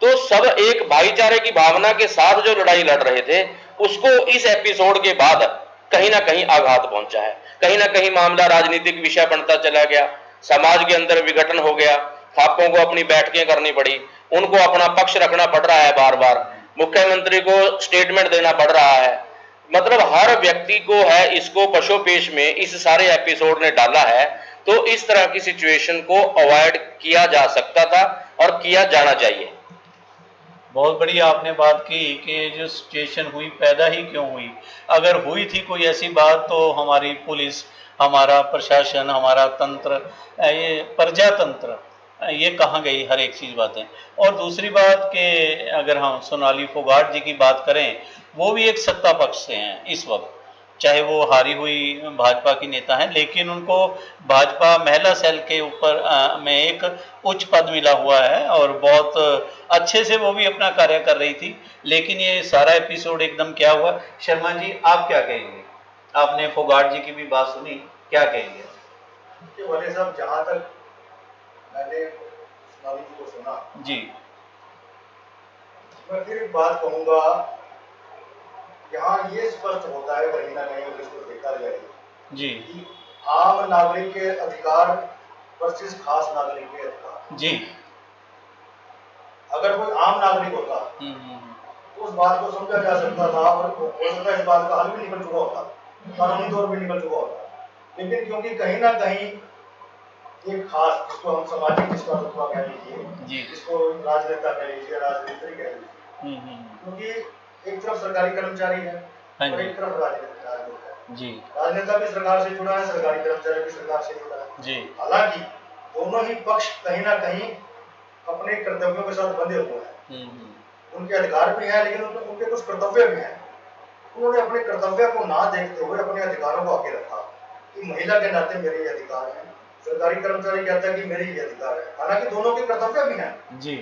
तो सब एक भाईचारे की भावना के साथ जो लड़ाई लड़ रहे थे, उसको इस एपिसोड के बाद कहीं ना कहीं आघात पहुंचा है। कहीं ना कहीं मामला राजनीतिक विषय बनता चला गया, समाज के अंदर विघटन हो गया, खापों को अपनी बैठकें करनी पड़ी, उनको अपना पक्ष रखना पड़ रहा है, बार बार मुख्यमंत्री को स्टेटमेंट देना पड़ रहा है। मतलब हर व्यक्ति को है इसको पशोपेश में इस सारे एपिसोड ने डाला है। तो इस तरह की सिचुएशन को अवॉइड किया जा सकता था और किया जाना चाहिए। बहुत बढ़िया आपने बात की कि जो सिचुएशन हुई पैदा ही क्यों हुई। अगर हुई थी कोई ऐसी बात तो हमारी पुलिस, हमारा प्रशासन, हमारा तंत्र, ये प्रजातंत्र, ये कहाँ गई हर एक चीज़ बातें। और दूसरी बात कि अगर हम सोनाली फोगाट जी की बात करें, वो भी एक सत्ता पक्ष से हैं इस वक्त, चाहे वो हारी हुई भाजपा की नेता हैं, लेकिन उनको भाजपा महिला सेल के ऊपर में एक उच्च पद मिला हुआ है और बहुत अच्छे से वो भी अपना कार्य कर रही थी। लेकिन ये सारा एपिसोड एकदम क्या हुआ। शर्मा जी आप क्या कहेंगे? आपने फोगाट जी की भी बात सुनी, क्या कहेंगे? वाले साहब, जहां तक मैंने सोनाली जी को सुना जी, मैं फिर एक बात कहूंगा, यहाँ ये स्पष्ट होता है कहीं ना कहीं इसको देखा जाए जी, कि आम नागरिक के अधिकार वर्सेस खास नागरिक के अधिकार। जी, अगर कोई आम नागरिक होता तो उस बात को समझा जा सकता था और हो सकता है इस बात का हल भी निकल चुका होता, कानूनी तौर पर निकल चुका होता। लेकिन क्योंकि कहीं ना कहीं एक खास, जिसको हम सामाजिक जिसका रुतबा कह लीजिए, जिसको राजनेता कह लीजिए, राजनीति कह लीजिए, क्योंकि एक तरफ सरकारी कर्मचारी है और एक तरफ राजनेता है जी, राजनेता भी सरकार से जुड़ा है, सरकारी कर्मचारी भी सरकार से जुड़ा है जी। हालांकि दोनों ही पक्ष कहीं ना कहीं अपने कर्तव्यों के साथ बंधे हुए हैं। उनके अधिकार भी हैं लेकिन उनके कुछ कर्तव्य भी हैं। उन्होंने अपने कर्तव्य को ना देखते हुए अपने अधिकारों को आगे रखा कि महिला के नाते मेरे ये अधिकार हैं, सरकारी कर्मचारी कहता है कि मेरे ये अधिकार है। हालांकि दोनों के कर्तव्य भी हैं जी।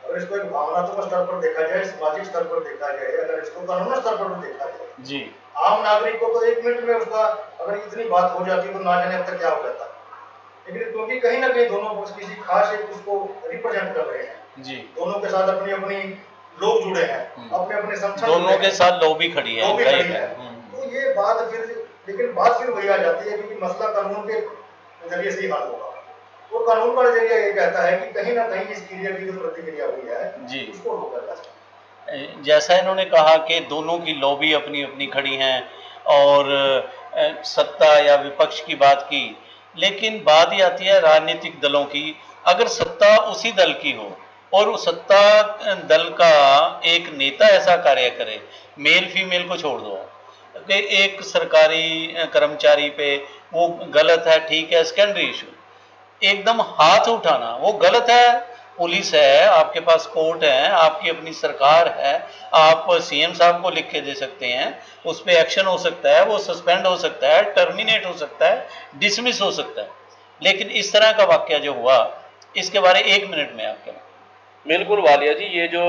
अगर इसको एक भावनात्मक स्तर पर देखा जाए, सामाजिक स्तर पर देखा जाए, अगर इसको कानूनी स्तर पर देखा जाए जी, आम नागरिक को तो 1 मिनट में उसका अगर इतनी बात हो जाती तो ना जाने अब तक क्या हो जाता। लेकिन क्योंकि कहीं ना कहीं दोनों पक्ष किसी खास एक उसको रिप्रेजेंट कर रहे हैं जी, दोनों के साथ अपनी अपनी लोग जुड़े हैं, अपने अपने संगठन दोनों के साथ लॉबी खड़ी है, लॉबी खड़ी है। तो ये बात फिर, लेकिन बात फिर वही आ जाती है क्योंकि मसला कानून के जरिए से ही हल होगा। तो कानून का जरिया ये कहता है कि कहीं ना कहीं इस क्रिया की जो प्रतिक्रिया हुई है जी, उसको रोका जा सकता है। जैसा इन्होंने कहा कि दोनों की लॉबी अपनी अपनी खड़ी हैं और सत्ता या विपक्ष की बात की, लेकिन बात ही आती है राजनीतिक दलों की। अगर सत्ता उसी दल की हो और उस सत्ता दल का एक नेता ऐसा कार्य करे, मेल फीमेल को छोड़ दो कि एक सरकारी कर्मचारी पे वो गलत है, ठीक है, सेकेंडरी इशू, एकदम हाथ उठाना वो गलत है। पुलिस है, आपके पास कोर्ट है, आपकी अपनी सरकार है, आप सीएम साहब को लिख के दे सकते हैं, उस पर एक्शन हो सकता है, वो सस्पेंड हो सकता है, टर्मिनेट हो सकता है, डिसमिस हो सकता है। लेकिन इस तरह का वाकया जो हुआ, इसके बारे 1 मिनट में आपके। बिल्कुल वालिया जी, ये जो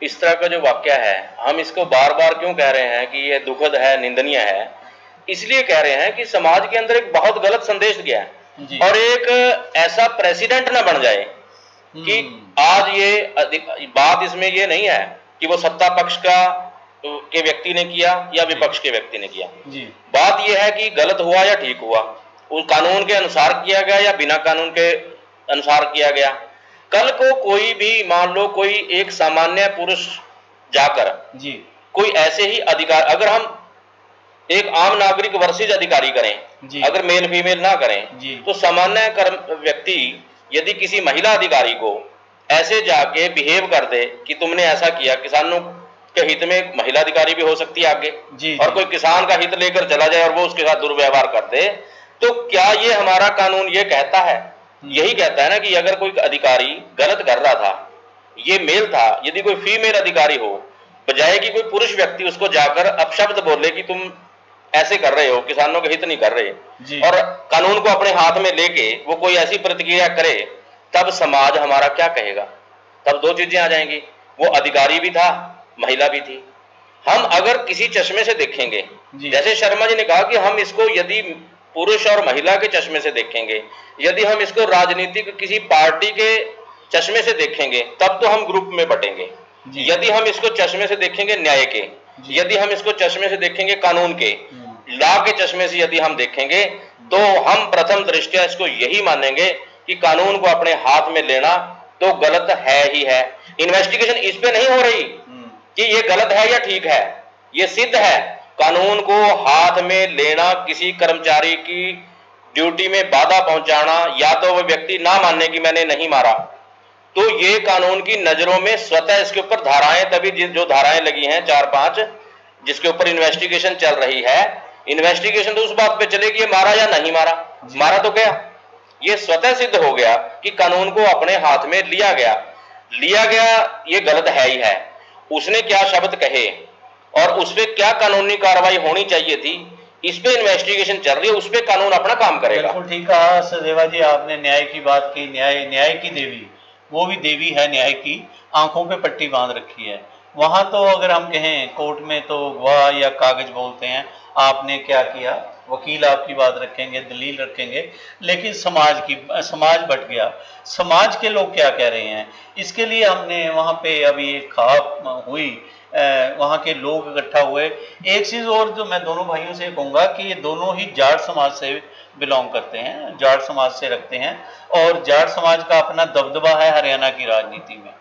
इस तरह का जो वाकया है, हम इसको बार बार क्यों कह रहे हैं कि ये दुखद है, निंदनीय है? इसलिए कह रहे हैं कि समाज के अंदर एक बहुत गलत संदेश गया है और एक ऐसा प्रेसिडेंट ना बन जाए कि आज ये बात इसमें ये नहीं है कि वो सत्ता पक्ष के व्यक्ति ने किया या विपक्ष के व्यक्ति ने किया जी। बात यह है कि गलत हुआ या ठीक हुआ, उस कानून के अनुसार किया गया या बिना कानून के अनुसार किया गया। कल को कोई भी, मान लो कोई एक सामान्य पुरुष जाकर जी, कोई ऐसे ही अधिकार, अगर हम एक आम नागरिक वर्सेज अधिकारी करें, अगर मेल फीमेल ना करें, तो सामान्य व्यक्ति यदि किसी महिला अधिकारी को ऐसे जाके बिहेव कर दे कि तुमने ऐसा किया, किसानों के हित में एक महिला अधिकारी भी हो सकती है आगे जी, और कोई किसान का हित लेकर चला जाए और वो उसके साथ दुर्व्यवहार कर दे, तो क्या ये हमारा कानून ये कहता है? यही कहता है ना कि अगर कोई अधिकारी गलत कर रहा था, ये मेल था, यदि कोई फीमेल अधिकारी हो, बजाय कि कोई पुरुष व्यक्ति उसको जाकर अपशब्द बोले कि तुम ऐसे कर रहे हो, किसानों के हित नहीं कर रहे, और कानून को अपने हाथ में लेके वो कोई ऐसी प्रतिक्रिया करे, तब समाज हमारा क्या कहेगा? तब 2 चीजें आ जाएंगी, वो अधिकारी भी था, महिला भी थी। हम अगर किसी चश्मे से देखेंगे, जैसे शर्मा जी ने कहा कि हम इसको यदि पुरुष और महिला के चश्मे से देखेंगे, यदि हम इसको राजनीतिक किसी पार्टी के चश्मे से देखेंगे, तब तो हम ग्रुप में बटेंगे। यदि हम इसको चश्मे से देखेंगे न्याय के, यदि हम इसको चश्मे से देखेंगे कानून के, लॉ के चश्मे से यदि हम देखेंगे, तो हम प्रथम दृष्टया इसको यही मानेंगे कि कानून को अपने हाथ में लेना तो गलत है ही है। इन्वेस्टिगेशन इस पे नहीं हो रही कि ये गलत है या ठीक है, ये सिद्ध है। कानून को हाथ में लेना, किसी कर्मचारी की ड्यूटी में बाधा पहुंचाना, या तो वो व्यक्ति ना मानने की मैंने नहीं मारा, तो ये कानून की नजरों में स्वतः इसके ऊपर धाराएं, तभी जो धाराएं लगी हैं 4-5 जिसके ऊपर इन्वेस्टिगेशन चल रही है, इन्वेस्टिगेशन तो उस बात पे चलेगी ये मारा या नहीं मारा, मारा तो गया, ये स्वतः सिद्ध हो गया कि कानून को अपने हाथ में लिया गया, ये गलत है ही है। उसने क्या शब्द कहे और उस पर क्या कानूनी कार्रवाई होनी चाहिए थी, इस पे इन्वेस्टिगेशन चल रही है, उस पे कानून अपना काम करेगा। बिल्कुल ठीक कहा सदेवा जी, आपने न्याय की बात की। न्याय की देवी, वो भी देवी है न्याय की, आंखों पे पट्टी बांध रखी है। वहां तो अगर हम कहें कोर्ट में तो गवाह या कागज बोलते हैं, आपने क्या किया, वकील आपकी बात रखेंगे, दलील रखेंगे, लेकिन समाज बट गया। समाज के लोग क्या कह रहे हैं, इसके लिए हमने वहाँ पे अभी एक खाप हुई, वहाँ के लोग इकट्ठा हुए। एक चीज़ और जो मैं दोनों भाइयों से कहूँगा कि ये दोनों ही जाट समाज से बिलोंग करते हैं, जाट समाज से रखते हैं, और जाट समाज का अपना दबदबा है हरियाणा की राजनीति में,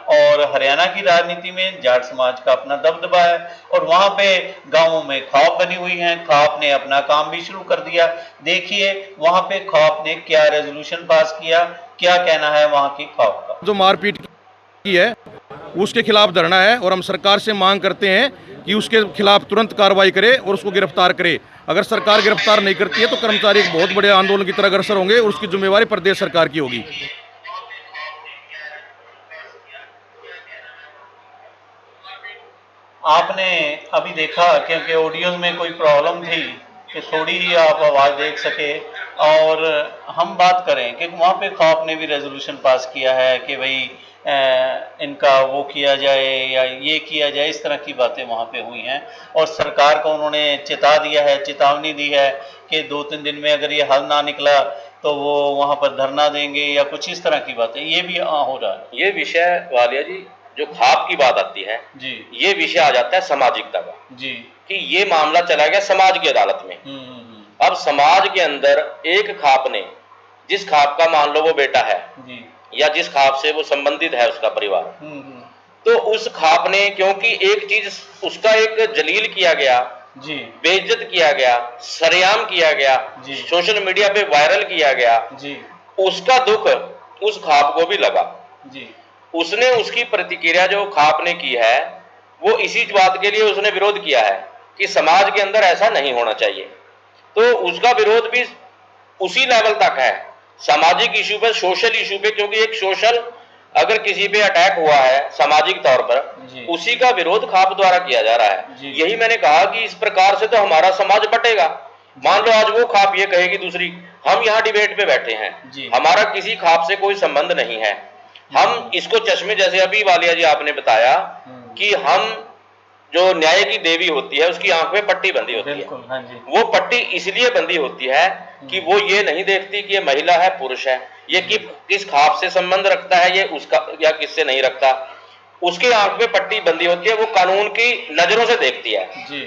और हरियाणा की राजनीति में जाट समाज का अपना दबदबा है। और वहाँ पे गांवों में खाप बनी हुई हैं, खाप ने अपना काम भी शुरू कर दिया। देखिए वहाँ पे खाप ने क्या रेजोल्यूशन पास किया, क्या कहना है वहाँ की खाप का। जो मारपीट की है उसके खिलाफ धरना है और हम सरकार से मांग करते हैं कि उसके खिलाफ तुरंत कार्रवाई करे और उसको गिरफ्तार करे। अगर सरकार गिरफ्तार नहीं करती है तो कर्मचारी एक बहुत बड़े आंदोलन की तरह अग्रसर होंगे और उसकी जिम्मेवारी प्रदेश सरकार की होगी। आपने अभी देखा क्योंकि ऑडियोज में कोई प्रॉब्लम थी कि थोड़ी ही आप आवाज़ देख सके, और हम बात करें कि वहाँ पे खाप ने भी रेजोल्यूशन पास किया है कि भाई इनका वो किया जाए या ये किया जाए, इस तरह की बातें वहाँ पे हुई हैं। और सरकार को उन्होंने चेतावनी दी है कि 2-3 दिन में अगर ये हल ना निकला तो वो वहाँ पर धरना देंगे या कुछ इस तरह की बातें, ये भी हो रहा है। ये विषय वालिया जी जो खाप की बात आती है जी, ये विषय आ जाता है सामाजिकता का जी, कि ये मामला चला गया समाज की अदालत में। अब समाज के अंदर एक खाप ने, जिस खाप का मान लो वो बेटा है जी, या जिस खाप से वो संबंधित है उसका परिवार, तो उस खाप ने क्योंकि एक चीज उसका एक जलील किया गया जी, बेइज्जत किया गया, सरेआम किया गया, सोशल मीडिया पे वायरल किया गया जी, उसका दुख उस खाप को भी लगा जी। उसने उसकी प्रतिक्रिया जो खाप ने की है वो इसी बात के लिए उसने विरोध किया है कि समाज के अंदर ऐसा नहीं होना चाहिए। तो उसका विरोध भी उसी लेवल तक है, सामाजिक इशू पे, सोशल इशू पे, क्योंकि एक सोशल अगर किसी पे अटैक हुआ है सामाजिक तौर पर, उसी का विरोध खाप द्वारा किया जा रहा है। यही मैंने कहा कि इस प्रकार से तो हमारा समाज बटेगा। मान लो आज वो खाप ये कहेगी दूसरी, हम यहाँ डिबेट पे बैठे हैं, हमारा किसी खाप से कोई संबंध नहीं है, हम इसको चश्मे, जैसे अभी वालिया जी आपने बताया कि हम जो न्याय की देवी होती है उसकी आंख में पट्टी बंधी होती है, हाँ जी। वो पट्टी इसलिए बंधी होती है कि वो ये नहीं देखती कि ये महिला है पुरुष है, ये किस खाप से संबंध रखता है, ये उसका या किससे नहीं रखता, उसके आंख में पट्टी बंधी होती है, वो कानून की नजरों से देखती है जी।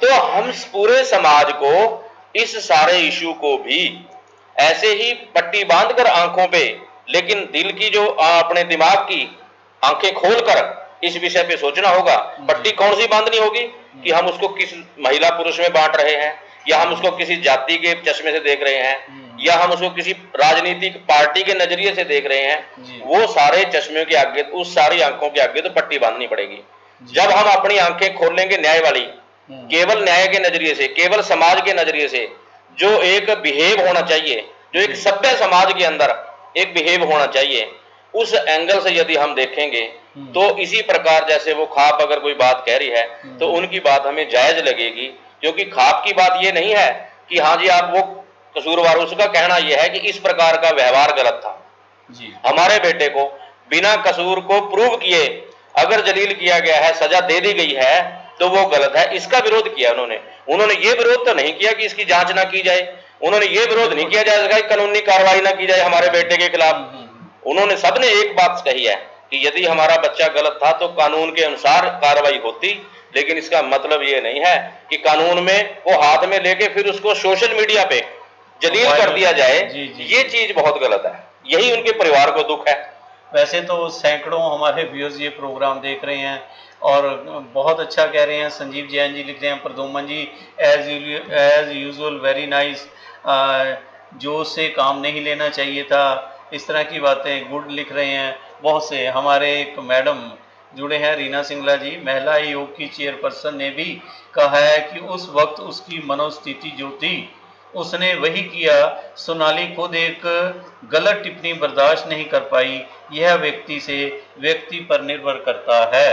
तो हम पूरे समाज को इस सारे इशू को भी ऐसे ही पट्टी बांधकर आंखों पे, लेकिन दिल की जो अपने दिमाग की आंखें खोलकर इस विषय पे सोचना होगा। पट्टी कौन सी बांधनी होगी कि हम उसको किस महिला पुरुष में बांट रहे हैं, या हम उसको किसी जाति के चश्मे से देख रहे हैं, या हम उसको किसी राजनीतिक पार्टी के नजरिए से देख रहे हैं। वो सारे चश्मे के आगे, उस सारी आंखों के आगे तो पट्टी बांधनी पड़ेगी। जब हम अपनी आंखें खोल लेंगे न्याय वाली, केवल न्याय के नजरिए से, केवल समाज के नजरिए से, जो एक बिहेव होना चाहिए, जो एक सभ्य समाज के अंदर एक बिहेव होना चाहिए, उस एंगल से यदि हम देखेंगे तो इसी प्रकार जैसे वो खाप अगर कोई बात कह रही है तो उनकी बात हमें जायज लगेगी, क्योंकि खाप की बात ये नहीं है कि हाँ जी आप वो कसूरवार, उसका कहना यह है कि इस प्रकार का व्यवहार गलत था जी। हमारे बेटे को बिना कसूर को प्रूव किए अगर जलील किया गया है, सजा दे दी गई है, तो वो गलत है। इसका विरोध किया उन्होंने ये विरोध तो नहीं किया कि इसकी जांच ना की जाए, उन्होंने ये विरोध नहीं किया जाएगा कि कानूनी कार्रवाई ना की जाए हमारे बेटे के खिलाफ। उन्होंने सबने एक बात कही है कि यदि हमारा बच्चा गलत था तो कानून के अनुसार कार्रवाई होती, लेकिन इसका मतलब ये नहीं है कि कानून में वो हाथ में लेके फिर उसको सोशल मीडिया पे जलील कर दिया जाए। ये चीज बहुत गलत है, यही उनके परिवार को दुख है। वैसे तो सैकड़ों हमारे व्यूअर्स ये प्रोग्राम देख रहे हैं और बहुत अच्छा कह रहे हैं। संजीव जैन जी लिख रहे हैं, प्रदोमन जी एज यूजुअल वेरी नाइस, जो से काम नहीं लेना चाहिए था, इस तरह की बातें गुड लिख रहे हैं बहुत से। हमारे एक मैडम जुड़े हैं रीना सिंगला जी, महिला आयोग की चेयरपर्सन, ने भी कहा है कि उस वक्त उसकी मनोस्थिति जो थी उसने वही किया। सोनाली खुद एक गलत टिप्पणी बर्दाश्त नहीं कर पाई, यह व्यक्ति पर निर्भर करता है।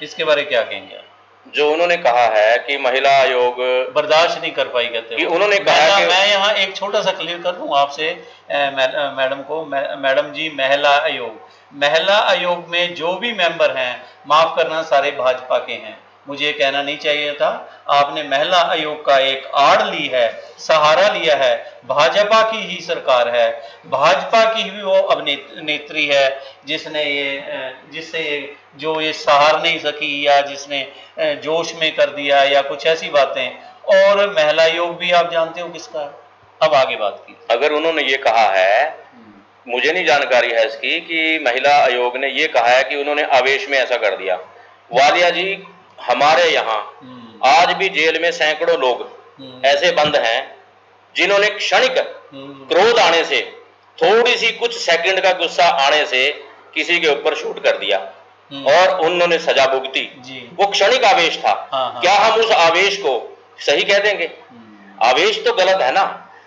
इसके बारे क्या कहेंगे? जो उन्होंने कहा है कि महिला आयोग बर्दाश्त नहीं कर पाई, कहते हैं उन्होंने कहा कि मैं यहाँ एक छोटा सा क्लियर कर दूं आपसे मैडम को। मैडम जी, महिला आयोग में जो भी मेंबर हैं, माफ करना, सारे भाजपा के हैं। मुझे कहना नहीं चाहिए था। आपने महिला आयोग का एक आड़ ली है, सहारा लिया है। भाजपा की ही सरकार है, भाजपा की ही वो अभिनेत्री है जिससे ये सहार नहीं सकी, या जिसने जोश में कर दिया, या कुछ ऐसी बातें। और महिला आयोग भी आप जानते हो किसका है। अब आगे बात की। अगर उन्होंने ये कहा है, मुझे नहीं जानकारी है इसकी, कि महिला आयोग ने ये कहा है कि उन्होंने आवेश में ऐसा कर दिया। वालिया जी, हमारे यहाँ आज भी जेल में सैकड़ों लोग ऐसे बंद हैं जिन्होंने क्षणिक क्रोध आने से, थोड़ी सी कुछ सेकंड का गुस्सा आने से किसी के ऊपर शूट कर दिया और उन्होंने सजा भुगती। वो क्षणिक आवेश था। क्या हम उस आवेश को सही कह देंगे? आवेश तो गलत है ना।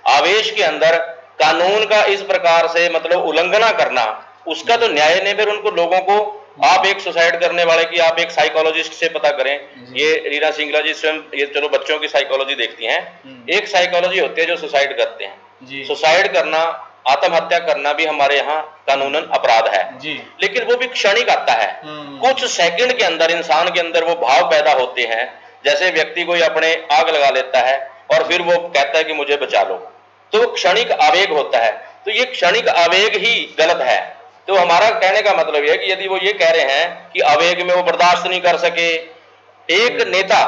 आवेश के अंदर कानून का इस प्रकार से मतलब उल्लंघना करना, उसका तो न्याय ने फिर उनको लोगों को, आप एक सुसाइड करने वाले की आप एक साइकोलॉजिस्ट से पता करें। ये रीना सिंगला जी स्वयं, ये चलो बच्चों की साइकोलॉजी देखती हैं, एक साइकोलॉजी होती है जो सुसाइड करते हैं। सुसाइड करना, आत्महत्या करना भी हमारे यहाँ कानूनन अपराध है, लेकिन वो भी क्षणिक आता है। कुछ सेकंड के अंदर इंसान के अंदर वो भाव पैदा होते हैं, जैसे व्यक्ति कोई अपने आग लगा लेता है और फिर वो कहता है कि मुझे बचा लो, तो क्षणिक आवेग होता है। तो ये क्षणिक आवेग ही गलत है। तो हमारा कहने का मतलब यह है कि यदि वो ये कह रहे हैं कि आवेग में वो बर्दाश्त नहीं कर सके, एक नेता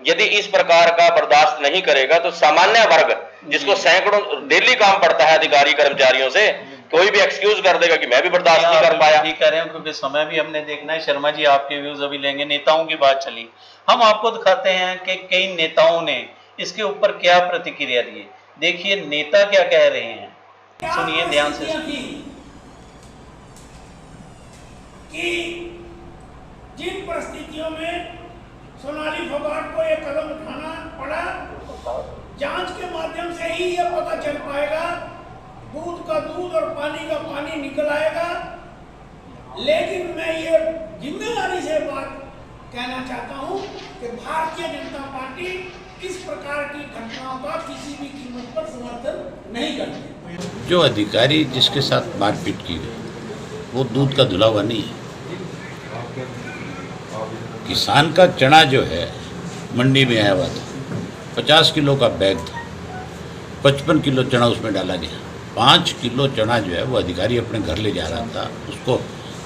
यदि इस प्रकार का बर्दाश्त नहीं करेगा तो सामान्य वर्ग, जिसको सैकड़ों डेली काम पड़ता है अधिकारी कर्मचारियों से, कोई भी एक्सक्यूज कर देगा कि मैं भी बर्दाश्त नहीं कर पाया। ठीक कह रहे हैं, क्योंकि समय भी हमने देखना है। शर्मा जी, आपके व्यूज अभी लेंगे। नेताओं की बात चली, हम आपको दिखाते हैं कि कई नेताओं ने इसके ऊपर क्या प्रतिक्रिया दी। देखिए नेता क्या कह रहे हैं, सुनिए ध्यान से। कि जिन परिस्थितियों में सोनाली फोगाट को यह कदम उठाना पड़ा, जांच के माध्यम से ही यह पता चल पाएगा, दूध का दूध और पानी का पानी निकल आएगा। लेकिन मैं ये जिम्मेदारी से बात कहना चाहता हूं कि भारतीय जनता पार्टी इस प्रकार की घटनाओं का किसी भी कीमत पर समर्थन नहीं करती। जो अधिकारी जिसके साथ मारपीट की गई वो दूध का धुला हुआ नहीं है। किसान का चना जो है मंडी में आया हुआ था, 50 किलो का बैग था, 55 किलो चना उसमें डाला गया। 5 किलो चना जो है वो अधिकारी अपने घर ले जा रहा था, उसको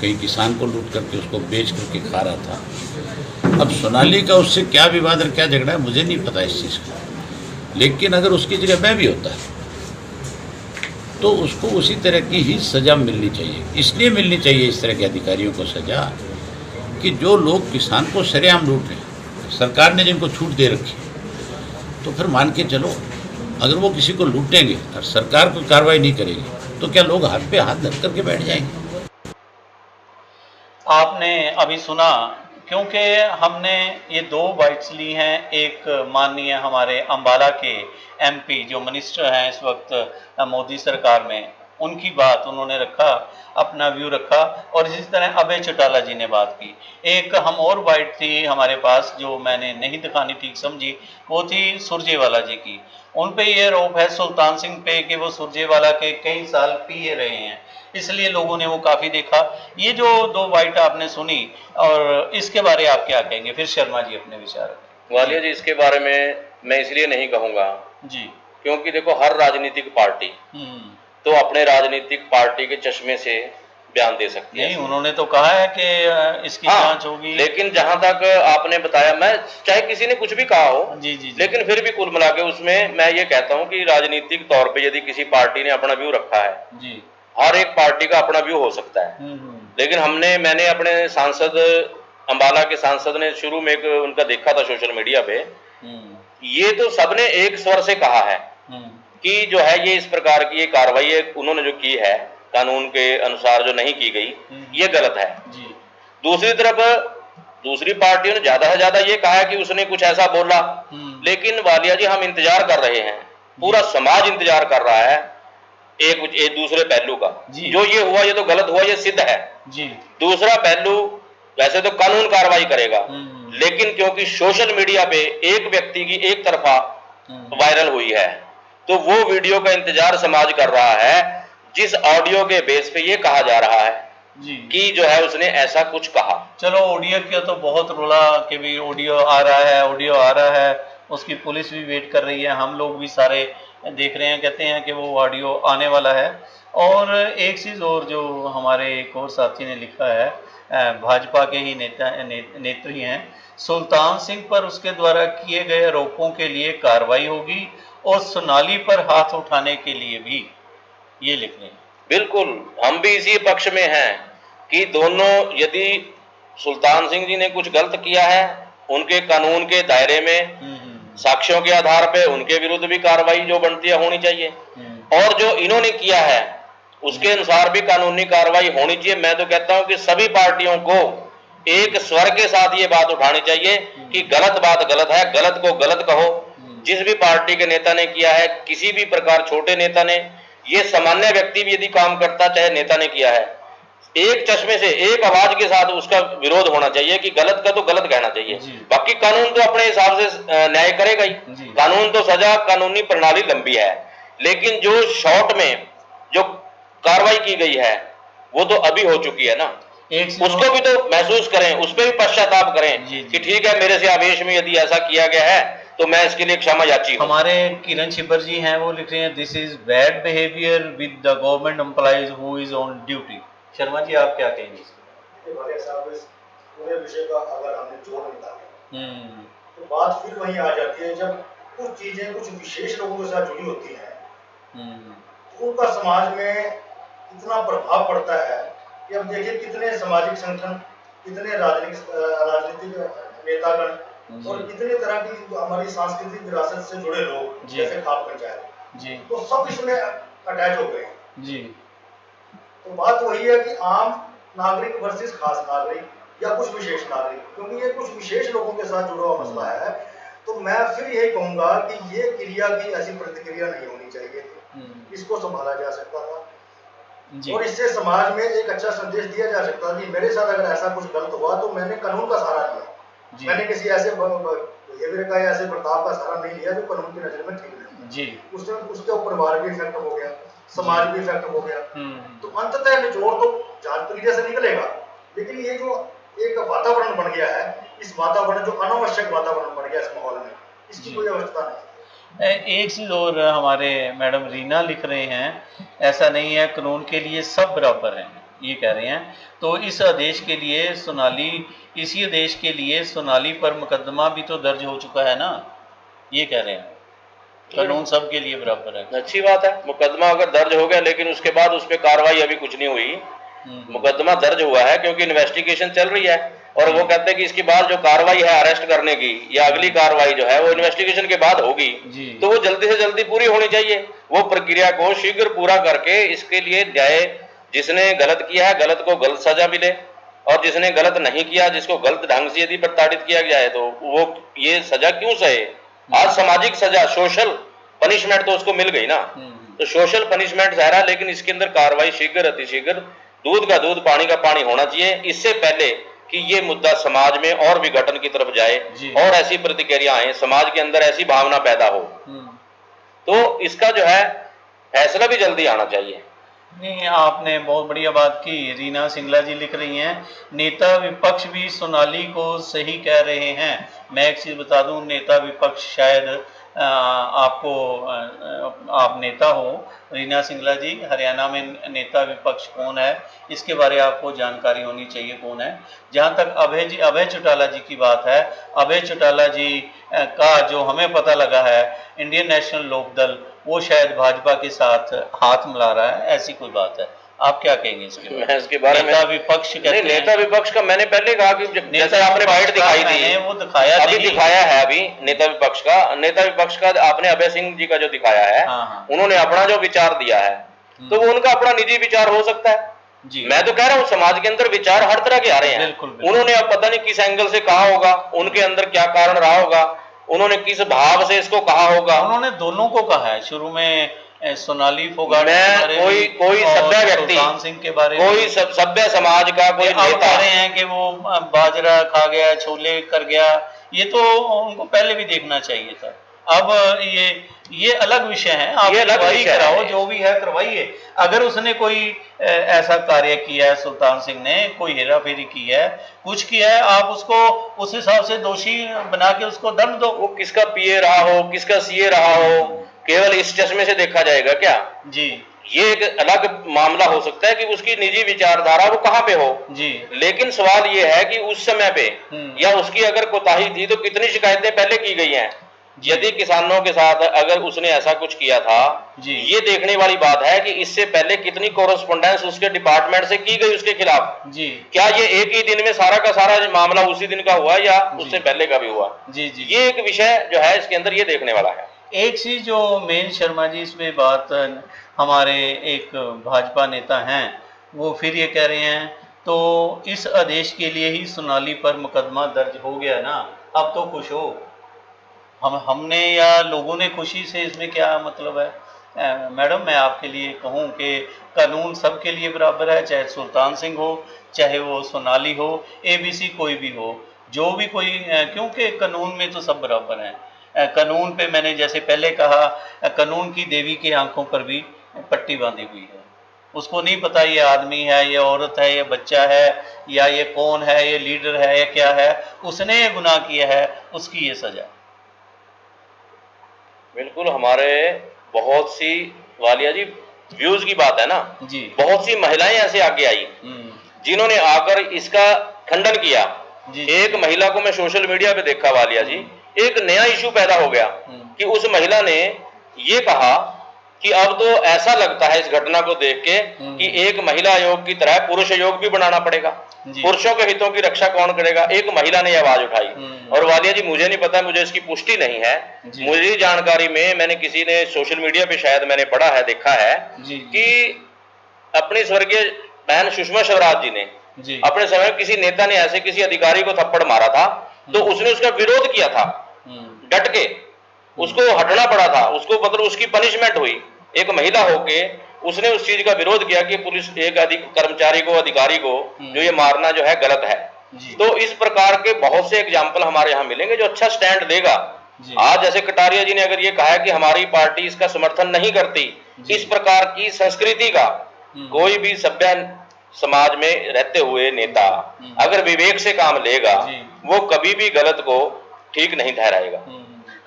कहीं किसान को लूट करके उसको बेच करके खा रहा था। अब सोनाली का उससे क्या विवाद और क्या झगड़ा है मुझे नहीं पता इस चीज़ का, लेकिन अगर उसकी जगह मैं भी होता है तो उसको उसी तरह की ही सज़ा मिलनी चाहिए। इसलिए मिलनी चाहिए इस तरह के अधिकारियों को सज़ा कि जो लोग किसान को सरेआम लूट रहे हैं, सरकार ने जिनको छूट दे रखी, तो फिर मान के चलो अगर वो किसी को लूटेंगे और सरकार कोई कार्रवाई नहीं करेगी तो क्या लोग हाथ पे हाथ धर करके बैठ जाएंगे? आपने अभी सुना, क्योंकि हमने ये 2 बाइट्स ली हैं। एक माननीय हमारे अंबाला के एमपी जो मिनिस्टर हैं इस वक्त मोदी सरकार में, उनकी बात उन्होंने रखा, अपना व्यू रखा, और इसी तरह अभय चौटाला जी ने बात की। एक हम और बाइट थी हमारे पास जो मैंने नहीं दिखानी ठीक समझी, वो थी सुरजेवाला जी की। उन पे ये आरोप है सुल्तान सिंह पे कि वो सुरजेवाला के कई साल पिए रहे हैं, इसलिए लोगों ने वो काफ़ी देखा। ये जो 2 बाइट आपने सुनी, और इसके बारे आप क्या कहेंगे? फिर शर्मा जी अपने विचार। वालिया जी, इसके बारे में मैं इसलिए नहीं कहूँगा जी, क्योंकि देखो हर राजनीतिक पार्टी तो अपने राजनीतिक पार्टी के चश्मे से बयान दे सकती है। नहीं, उन्होंने तो कहा है कि इसकी जांच होगी। लेकिन जहां तक आपने बताया, मैं चाहे किसी ने कुछ भी कहा हो जी, लेकिन फिर भी कुल मिला के उसमें मैं ये कहता हूं कि राजनीतिक तौर पे यदि किसी पार्टी ने अपना व्यू रखा है जी, हर एक पार्टी का अपना व्यू हो सकता है। लेकिन मैंने अपने सांसद, अंबाला के सांसद ने शुरू में एक उनका देखा था सोशल मीडिया पे, ये तो सबने एक स्वर से कहा है कि जो है ये इस प्रकार की ये कार्रवाई उन्होंने जो की है कानून के अनुसार जो नहीं की गई, ये गलत है। दूसरी तरफ दूसरी पार्टियों ने ज्यादा से ज्यादा ये कहा कि उसने कुछ ऐसा बोला, लेकिन वालिया जी हम इंतजार कर रहे हैं, पूरा समाज इंतजार कर रहा है एक दूसरे पहलू का। जो ये हुआ ये तो गलत हुआ, ये सिद्ध है। दूसरा पहलू वैसे तो कानून कार्रवाई करेगा, लेकिन क्योंकि सोशल मीडिया पे एक व्यक्ति की एक तरफा वायरल हुई है, तो वो वीडियो का इंतजार समाज कर रहा है जिस ऑडियो के बेस पे ये कहा जा रहा है कि जो है उसने ऐसा कुछ कहा। चलो ऑडियो का तो बहुत रोला कि भी ऑडियो आ रहा है, उसकी पुलिस भी वेट कर रही है, हम लोग भी सारे देख रहे हैं, कहते हैं कि वो ऑडियो आने वाला है। और एक चीज़ और जो हमारे एक और साथी ने लिखा है, भाजपा के ही नेत्री हैं, सुल्तान सिंह पर उसके द्वारा किए गए आरोपों के लिए कार्रवाई होगी और सोनाली पर हाथ उठाने के लिए भी, ये लिख रहे हैं। बिल्कुल, हम भी इसी पक्ष में हैं कि दोनों, यदि सुल्तान सिंह जी ने कुछ गलत किया है, उनके कानून के दायरे में साक्ष्यों के आधार पे उनके विरुद्ध भी कार्रवाई जो बनती है होनी चाहिए, और जो इन्होंने किया है उसके अनुसार भी कानूनी कार्रवाई होनी चाहिए। मैं तो कहता हूं कि सभी पार्टियों को एक स्वर के साथ ये बात उठानी चाहिए कि गलत बात गलत है, गलत को गलत कहो। जिस भी पार्टी के नेता ने किया है, किसी भी प्रकार छोटे नेता ने, ये सामान्य व्यक्ति भी यदि काम करता, चाहे नेता ने किया है, एक चश्मे से एक आवाज के साथ उसका विरोध होना चाहिए कि गलत का तो गलत कहना चाहिए। बाकी कानून तो अपने हिसाब से न्याय करेगा ही, कानून तो सजा, कानूनी प्रणाली लंबी है, लेकिन जो शॉर्ट में जो कार्रवाई की गई है वो तो अभी हो चुकी है ना, उसको भी तो महसूस करें, उस पर भी पश्चाताप करें कि ठीक है, मेरे से आवेश में यदि ऐसा किया गया है तो मैं इसके लिए क्षमा याची हूं। हमारे किरण छिब्बर जी हैं, वो लिख रहे हैं, this is bad behaviour with the government employees who is on duty. Sharma ji आप क्या कहेंगे पूरे विषय का? अगर हमने जोड़ निकाला तो बात फिर वहीं आ जाती है, जब कुछ चीजें कुछ विशेष लोगों के साथ जुड़ी होती हैं तो उनका समाज में इतना प्रभाव पड़ता है कि अब देखिए कितने सामाजिक संगठन, कितने राजनीतिक नेतागण और कितने तरह की हमारी सांस्कृतिक विरासत से जुड़े लोग, जैसे खाप पंचायत, तो सब इसमें अटैच हो गए जी। तो बात वही है कि आम नागरिक वर्सेस खास नागरिक या कुछ विशेष नागरिक, क्योंकि ये कुछ विशेष लोगों के साथ जुड़ा हुआ मसला है। तो मैं फिर यही कहूंगा कि ये क्रिया की ऐसी प्रतिक्रिया नहीं होनी चाहिए थी, इसको संभाला जा सकता था और इससे समाज में एक अच्छा संदेश दिया जा सकता था कि मेरे साथ अगर ऐसा कुछ गलत हुआ तो मैंने कानून का सहारा लिया, मैंने किसी ऐसे बिहेवियर का या ऐसे बर्ताव का सहारा नहीं लिया जो कानून की नजर में ठीक नहीं जी। उसके ऊपर परिवार भी इफेक्ट हो गया, समाज भी इफेक्ट हो गया, तो अंततः निचोड़ तो जांच प्रक्रिया से निकलेगा। लेकिन ये जो एक वातावरण बन गया है, इस वातावरण जो अनावश्यक वातावरण बन गया इस माहौल में, इसकी कोई आवश्यकता नहीं। एक चीज़ और हमारे मैडम रीना लिख रहे हैं, ऐसा नहीं है, कानून के लिए सब बराबर हैं, ये कह रहे हैं। तो इस आदेश के लिए सोनाली, इसी आदेश के लिए सोनाली पर मुकदमा भी तो दर्ज हो चुका है ना, ये कह रहे हैं, कानून सबके लिए बराबर है। अच्छी बात है, मुकदमा अगर दर्ज हो गया लेकिन उसके बाद उस पर कार्रवाई अभी कुछ नहीं हुई, मुकदमा दर्ज हुआ है क्योंकि इन्वेस्टिगेशन चल रही है, और वो कहते हैं कि इसके बाद जो कार्रवाई है अरेस्ट करने की या अगली कार्रवाई जो है वो इन्वेस्टिगेशन के बाद होगी, तो वो जल्दी से जल्दी पूरी होनी चाहिए। वो प्रक्रिया को शीघ्र पूरा करके इसके लिए न्याय, जिसने गलत किया है गलत को गलत सजा मिले, और जिसने गलत नहीं किया, जिसको गलत ढंग से यदि प्रताड़ित किया गया है तो वो ये सजा क्यों सहे। आज सामाजिक सजा, सोशल पनिशमेंट तो उसको मिल गई ना, तो सोशल पनिशमेंट सह रहा, लेकिन इसके अंदर कार्रवाई शीघ्र अतिशीघ्र, दूध का दूध पानी का पानी होना चाहिए, इससे पहले कि ये मुद्दा समाज में और विघटन की तरफ जाए और ऐसी प्रतिक्रिया आए, समाज के अंदर ऐसी भावना पैदा हो, तो इसका जो है फैसला भी जल्दी आना चाहिए। नहीं, आपने बहुत बढ़िया बात की। रीना सिंगला जी लिख रही हैं, नेता विपक्ष भी सोनाली को सही कह रहे हैं। मैं एक चीज़ बता दूं, नेता विपक्ष शायद आपको, आप नेता हो रीना सिंगला जी, हरियाणा में नेता विपक्ष कौन है इसके बारे आपको जानकारी होनी चाहिए कौन है। जहाँ तक अभय चौटाला जी की बात है, अभय चौटाला जी का जो हमें पता लगा है, इंडियन नेशनल लोकदल वो शायद भाजपा के साथ हाथ मिला रहा है, ऐसी कोई बात है, आप क्या कहेंगे इसके बारे में? मैं इसके बारे में नेता विपक्ष कहते हैं, नेता विपक्ष का मैंने पहले कहा कि जैसे आपने बाइट दिखाई थी, वो दिखाया अभी दिखाया है, अभी नेता विपक्ष का आपने अभय सिंह जी का जो दिखाया है, उन्होंने अपना जो विचार दिया है, तो वो उनका अपना निजी विचार हो सकता है। मैं तो कह रहा हूँ समाज के अंदर विचार हर तरह के आ रहे हैं। उन्होंने अब पता नहीं किस एंगल से कहा होगा, उनके अंदर क्या कारण रहा होगा, उन्होंने किस भाव से इसको कहा होगा। उन्होंने दोनों को कहा है शुरू में, सोनाली फोगाट कोई सभ्य व्यक्ति, सुल्तान सिंह के बारे में, कोई सभ्य समाज का कोई नेता कह रहे हैं कि वो बाजरा खा गया, छोले कर गया, ये तो उनको पहले भी देखना चाहिए था। अब ये अलग विषय है, आप कार्रवाई कराओ, जो भी है करवाइए। अगर उसने कोई ऐसा कार्य किया है, सुल्तान सिंह ने कोई हेरा फेरी की है, कुछ किया है, आप उसको उस हिसाब से दोषी बना के उसको दंड दो। वो किसका पीए रहा हो, किसका सीए रहा हो, केवल इस चश्मे से देखा जाएगा क्या? जी, ये एक अलग मामला हो सकता है कि उसकी निजी विचारधारा वो कहाँ पे हो जी। लेकिन सवाल ये है कि उस समय पे या उसकी अगर कोताही थी तो कितनी शिकायतें पहले की गई हैं। यदि किसानों के साथ अगर उसने ऐसा कुछ किया था, ये देखने वाली बात है कि इससे पहले कितनी कोरेस्पोंडेंस उसके डिपार्टमेंट से की गई उसके खिलाफ। जी, क्या ये एक ही दिन में सारा का सारा मामला उसी दिन का हुआ या उससे पहले का भी हुआ? जी जी, ये एक विषय जो है इसके अंदर ये देखने वाला है। एक चीज जो मेन शर्मा जी इसमें बात, हमारे एक भाजपा नेता हैं, वो फिर ये कह रहे हैं तो इस आदेश के लिए ही सोनाली पर मुकदमा दर्ज हो गया ना, अब तो खुश हो। हमने या लोगों ने खुशी से इसमें क्या मतलब है? मैडम, मैं आपके लिए कहूँ कि कानून सबके लिए बराबर है, चाहे सुल्तान सिंह हो, चाहे वो सोनाली हो, एबीसी कोई भी हो, जो भी कोई, क्योंकि कानून में तो सब बराबर हैं। कानून पे मैंने जैसे पहले कहा, कानून की देवी के आंखों पर भी पट्टी बांधी हुई है। उसको नहीं पता ये आदमी है, ये औरत है, ये बच्चा है, या ये कौन है, ये लीडर है, ये क्या है। उसने ये गुनाह किया है, उसकी ये सजा। बिल्कुल, हमारे बहुत सी, वालिया जी, व्यूज की बात है ना जी, बहुत सी महिलाएं ऐसे आगे आई जिन्होंने आकर इसका खंडन किया। एक महिला को मैं सोशल मीडिया पे देखा वालिया जी, एक नया इशू पैदा हो गया कि उस महिला ने ये कहा कि अब तो ऐसा लगता है इस घटना को देख के कि एक महिला आयोग की तरह पुरुष आयोग भी बनाना पड़ेगा, पुरुषों के हितों की रक्षा कौन करेगा? एक महिला ने यह आवाज उठाई। और वालिया जी, मुझे नहीं पता, मुझे इसकी पुष्टि नहीं है, मुझे जानकारी में मैंने किसी ने सोशल मीडिया पे शायद मैंने पढ़ा है, देखा है कि अपनी स्वर्गीय बहन सुषमा स्वराज जी ने अपने समय किसी नेता ने ऐसे किसी अधिकारी को थप्पड़ मारा था, तो उसने उसका विरोध किया था डट के, उसको हटना पड़ा था, उसको मतलब उसकी पनिशमेंट हुई। एक महिला होके उसने उस चीज का विरोध किया कि पुलिस एक कर्मचारी को, अधिकारी को जो ये मारना जो है गलत है। तो इस प्रकार के बहुत से एग्जाम्पल हमारे यहाँ मिलेंगे जो अच्छा स्टैंड देगा। आज जैसे कटारिया जी ने अगर ये कहा है कि हमारी पार्टी इसका समर्थन नहीं करती, इस प्रकार की संस्कृति का कोई भी सभ्य समाज में रहते हुए नेता अगर विवेक से काम लेगा, वो कभी भी गलत को ठीक नहीं ठहराएगा।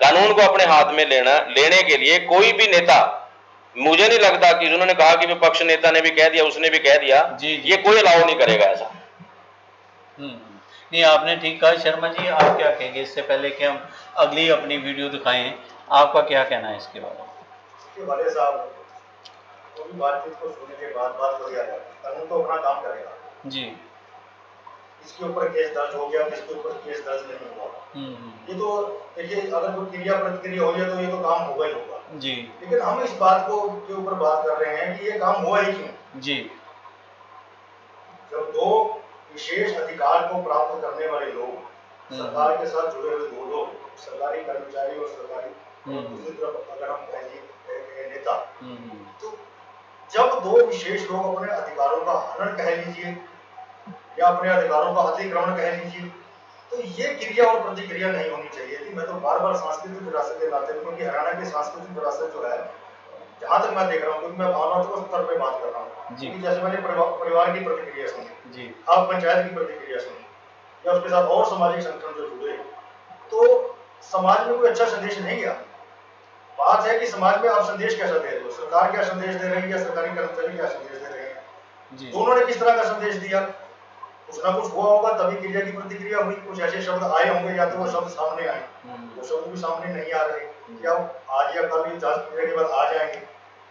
कानून को अपने हाथ में लेने के लिए कोई भी नेता, मुझे नहीं लगता कि उन्होंने कहा कि विपक्ष नेता ने भी कह दिया, उसने भी कह दिया, ये कोई अलाउ नहीं करेगा ऐसा। नहीं, आपने ठीक कहा। शर्मा जी, आप क्या कहेंगे इससे पहले कि हम अगली अपनी वीडियो दिखाएं? आपका क्या कहना है इसके बारे में? साहब, बातचीत को सुनने के बाद बात हो जाएगा, कानून तो अपना काम करेगा जी। इसके ऊपर केस दर्ज हो गया, इसके ऊपर केस दर्ज नहीं हुआ, ये तो देखिए, अगर कोई क्रिया प्रतिक्रिया हो जाए तो ये तो काम होगा ही होगा जी। लेकिन हम इस बात को के ऊपर बात कर रहे हैं कि ये काम हुआ ही क्यों जी। जब दो विशेष अधिकार को प्राप्त करने वाले लोग, सरकार के साथ जुड़े हुए दो लोग, सरकारी कर्मचारी और सरकारी, दूसरी तरफ अगर हम कहें नेता, तो जब दो विशेष लोग अपने अधिकारों का हनन कह लीजिए या अपने अधिकारों का अतिक्रमण कह लीजिए, तो ये क्रिया और प्रतिक्रिया नहीं होनी चाहिए थी। मैं तो बार बार सांस्कृतिक विरासत के नाते, क्योंकि हरियाणा की सांस्कृतिक विरासत जो है, जहाँ तक मैं देख रहा हूँ, क्योंकि मैं भावनात्मक स्तर पे बात कर रहा हूँ, जैसे मैंने परिवार की प्रतिक्रिया सुनी, आप पंचायत की प्रतिक्रिया सुनी, या उसके साथ और सामाजिक संगठन जो जुड़े, तो समाज में कोई अच्छा संदेश नहीं गया। बात है कि समाज में आप संदेश कैसा दे रहे हो, सरकार क्या संदेश दे रही है या सरकारी कर्मचारी क्या संदेश दे रहे हैं, दोनों ने किस तरह का संदेश दिया। कुछ ना कुछ हुआ होगा तभी क्रिया की प्रतिक्रिया हुई, कुछ ऐसे शब्द आए होंगे या तो वो शब्द सामने आए, वो शब्द भी सामने नहीं आ रहे, या आज या कल जांच प्रक्रिया के बाद आ जाएंगे,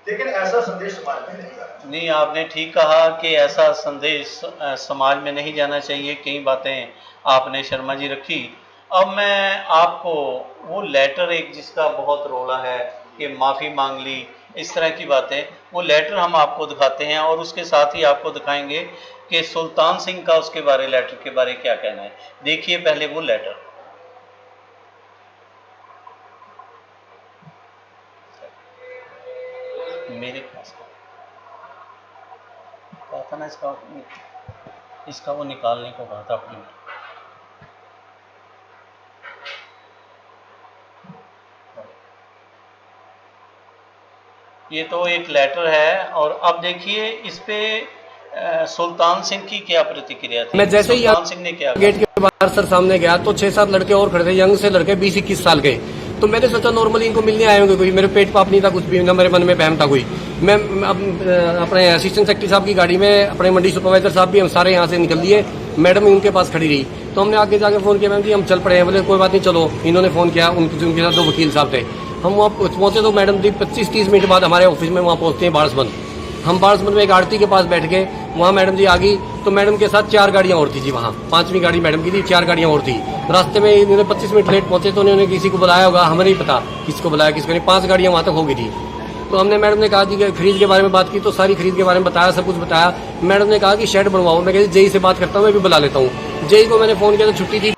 लेकिन ऐसा संदेश समाज में नहीं जाना। नहीं, आपने ठीक कहा कि ऐसा संदेश समाज में नहीं जाना चाहिए। कई बातें आपने शर्मा जी रखी। अब मैं आपको वो लेटर, एक जिसका बहुत रोला है कि माफ़ी मांग ली, इस तरह की बातें, वो लेटर हम आपको दिखाते हैं और उसके साथ ही आपको दिखाएंगे कि सुल्तान सिंह का उसके बारे लेटर के बारे क्या कहना है। देखिए पहले वो लेटर। मेरे पास कहा था ना इसका वो निकालने को कहा था अपनी। ये तो एक लेटर है और अब देखिए इस पे सुल्तान सिंह की क्या प्रतिक्रिया थी। मैं जैसे ही सुल्तान सिंह ने क्या गेट के बाहर सर सामने गया तो 6-7 लड़के और खड़े थे, यंग से लड़के 20-21 साल के। तो मैंने सोचा नॉर्मली इनको मिलने आए होंगे, कोई मेरे पेट पाप नहीं था कुछ भी, ना मेरे मन में बहम था कोई। मैं अपने असिस्टेंट सेक्रेटरी साहब की गाड़ी में, अपने मंडी सुपरवाइजर साहब भी हम सारे यहाँ से निकल लिए, मैडम उनके पास खड़ी रही। तो हमने आगे जाके फ़ोन किया, मैम जी हम चल पड़े हैं। बोले कोई बात नहीं चलो। इन्होंने फ़ोन किया, उनके साथ 2 वकील साहब थे। हम वहाँ पहुँचे तो मैडम जी 25-30 मिनट बाद हमारे ऑफिस में वहाँ पहुँचते हैं बारसबंद। हम बारसबंद में एक आरती के पास बैठ गए, वहाँ मैडम जी आ गई। तो मैडम के साथ 4 गाड़ियाँ और थी जी, वहाँ 5वीं गाड़ी मैडम की थी, 4 गाड़ियाँ और थी। रास्ते में इन्होंने 25 मिनट लेट पहुँचे तो उन्होंने किसी को बुलाया होगा, हमें नहीं पता किसको बुलाया किसको नहीं। 5 गाड़ियाँ वहाँ तक हो गई थी। तो हमने मैडम ने कहा जी खरीद के बारे में बात की, तो सारी खरीद के बारे में बताया, सब कुछ बताया। मैडम ने कहा कि शेड बनवाओ। मैं जेई से बात करता हूँ, मैं भी बुला लेता हूँ। जेई को मैंने फ़ोन किया तो छुट्टी थी,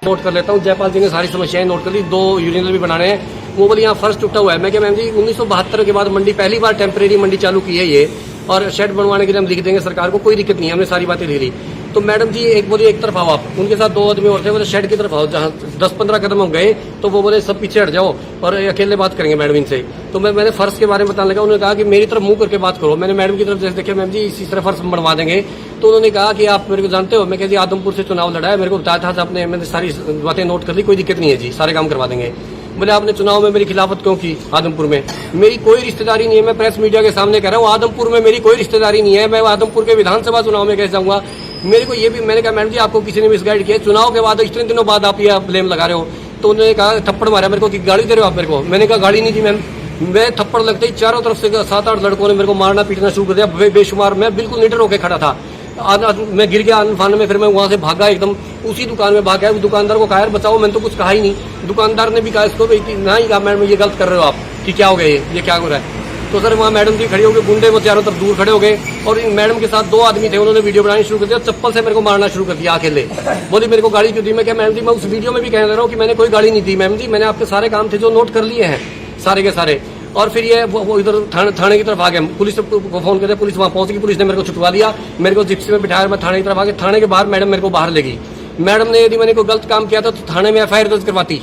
नोट कर लेता हूँ। जयपाल जी ने सारी समस्याएं नोट कर ली, 2 यूरिनल भी बनाने हैं। वो बोले यहाँ फर्श टूटा हुआ है। मैं क्या मैम जी 1972 के बाद मंडी पहली बार टेम्परेरी मंडी चालू की है ये, और शेड बनवाने के लिए हम लिख देंगे सरकार को, कोई दिक्कत नहीं है। हमने सारी बातें लिख ली। तो मैडम जी एक बोली एक तरफ आओ आप, उनके साथ 2 आदमी और थे, बोले शेड की तरफ आओ। जहाँ 10-15 कदम हम गए तो वो बोले सब पीछे हट जाओ और अकेले बात करेंगे मैडम इनसे। तो मैंने फर्श के बारे में बताने लगा। उन्होंने कहा कि मेरी तरफ मुंह करके बात करो। मैंने मैडम की तरफ जैसे देखा, मैम जी इसी तरह फर्श बनवा देंगे। तो उन्होंने कहा कि आप मेरे को जानते हो। मैं कह जी आदमपुर से चुनाव लड़ा है, मेरे को बताया था आपने, मैंने सारी बातें नोट कर ली, कोई दिक्कत नहीं है जी, सारे काम करवा देंगे। बोले आपने चुनाव में मेरी खिलाफत क्यों की आदमपुर में? मेरी कोई रिश्तेदारी नहीं है, मैं प्रेस मीडिया के सामने कह रहा हूँ, आदमपुर में मेरी कोई रिश्तेदारी नहीं है। मैं आदमपुर के विधानसभा चुनाव में कैसे जाऊंगा? मेरे को ये भी, मैंने कहा मैडम जी आपको किसी ने मिसगाइड किया, चुनाव के बाद इतने दिनों बाद आप ये ब्लेम लगा रहे हो। तो उन्होंने कहा थप्पड़ मारा मेरे को कि गाड़ी दे रहे हो आप मेरे को। मैंने कहा गाड़ी नहीं दी मैम। मैं थप्पड़ लगते ही चारों तरफ से 7-8 लड़कों ने मेरे को मारना पीटना शुरू कर दिया, बेशुमार। मैं बिल्कुल निडर होकर खड़ा था, मैं गिर गया अनफान में। फिर मैं वहाँ से भागा, एकदम उसी दुकान में भाग गया। दुकानदार को कहा यार बचाओ, मैंने तो कुछ कहा ही नहीं। दुकानदार ने भी कहा इसको ना ही कहा मैडम ये गलत कर रहे हो आप, कि क्या हो गया ये क्या हो रहा है। तो सर वहाँ मैडम जी खड़ी हो गई, गुंडे वो चारों तरफ दूर खड़े हो गए। और मैडम के साथ 2 आदमी थे, उन्होंने वीडियो बनानी शुरू कर दिया, चप्पल से मेरे को मारना शुरू कर दिया अकेले। बोली मेरे को गाड़ी क्यों दी? मैं क्या मैडम जी मैं उस वीडियो में भी कह रहा हूँ कि मैंने कोई गाड़ी नहीं दी मैम जी, मैंने आपके सारे काम थे जो नोट कर लिए हैं सारे के सारे। और फिर ये वो इधर थाने की तरफ आ गए। पुलिस को फोन करते, पुलिस वहाँ पहुंच गई, पुलिस ने मेरे को छुटवा लिया, मेरे को जिप्सी में बिठाया, मैं थाने की तरफ आ गया। थाने के बाहर मैडम मेरे को बाहर ले गई। मैडम ने यदि मैंने कोई गलत काम किया था तो थाने में FIR दर्ज करवाती।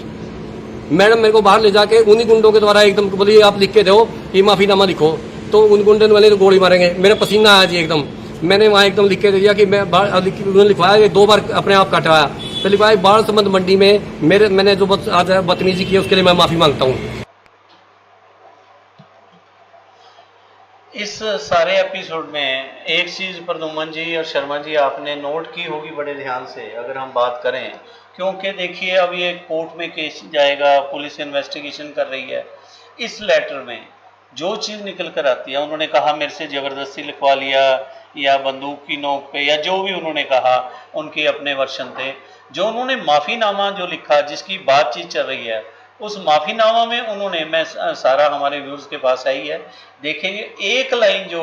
मैडम मेरे को बाहर ले जाके उन्हीं गुंडों के द्वारा एकदम बोली आप लिख के दो, ये माफीनामा लिखो। तो उन गुंडे वाले तो गोली मारेंगे, मेरा पसीना आया जी एकदम। मैंने वहाँ एकदम लिख के दे दिया कि मैं उन्होंने लिखवाया 2 बार अपने आप कटवाया। तो लिखवाया बाढ़ मंडी में मैंने जो आज बदतमीजी की उसके लिए मैं माफी मांगता हूँ। इस सारे एपिसोड में एक चीज़ प्रदुमन जी और शर्मा जी आपने नोट की होगी बड़े ध्यान से, अगर हम बात करें, क्योंकि देखिए अब ये कोर्ट में केस जाएगा, पुलिस इन्वेस्टिगेशन कर रही है। इस लेटर में जो चीज़ निकल कर आती है, उन्होंने कहा मेरे से ज़बरदस्ती लिखवा लिया, या बंदूक की नोक पे, या जो भी उन्होंने कहा, उनके अपने वर्शन थे। जो उन्होंने माफ़ीनामा जो लिखा, जिसकी बातचीत चल रही है, उस माफ़ीनामा में उन्होंने, मैं सारा हमारे व्यूज़ के पास आई है, देखेंगे एक लाइन जो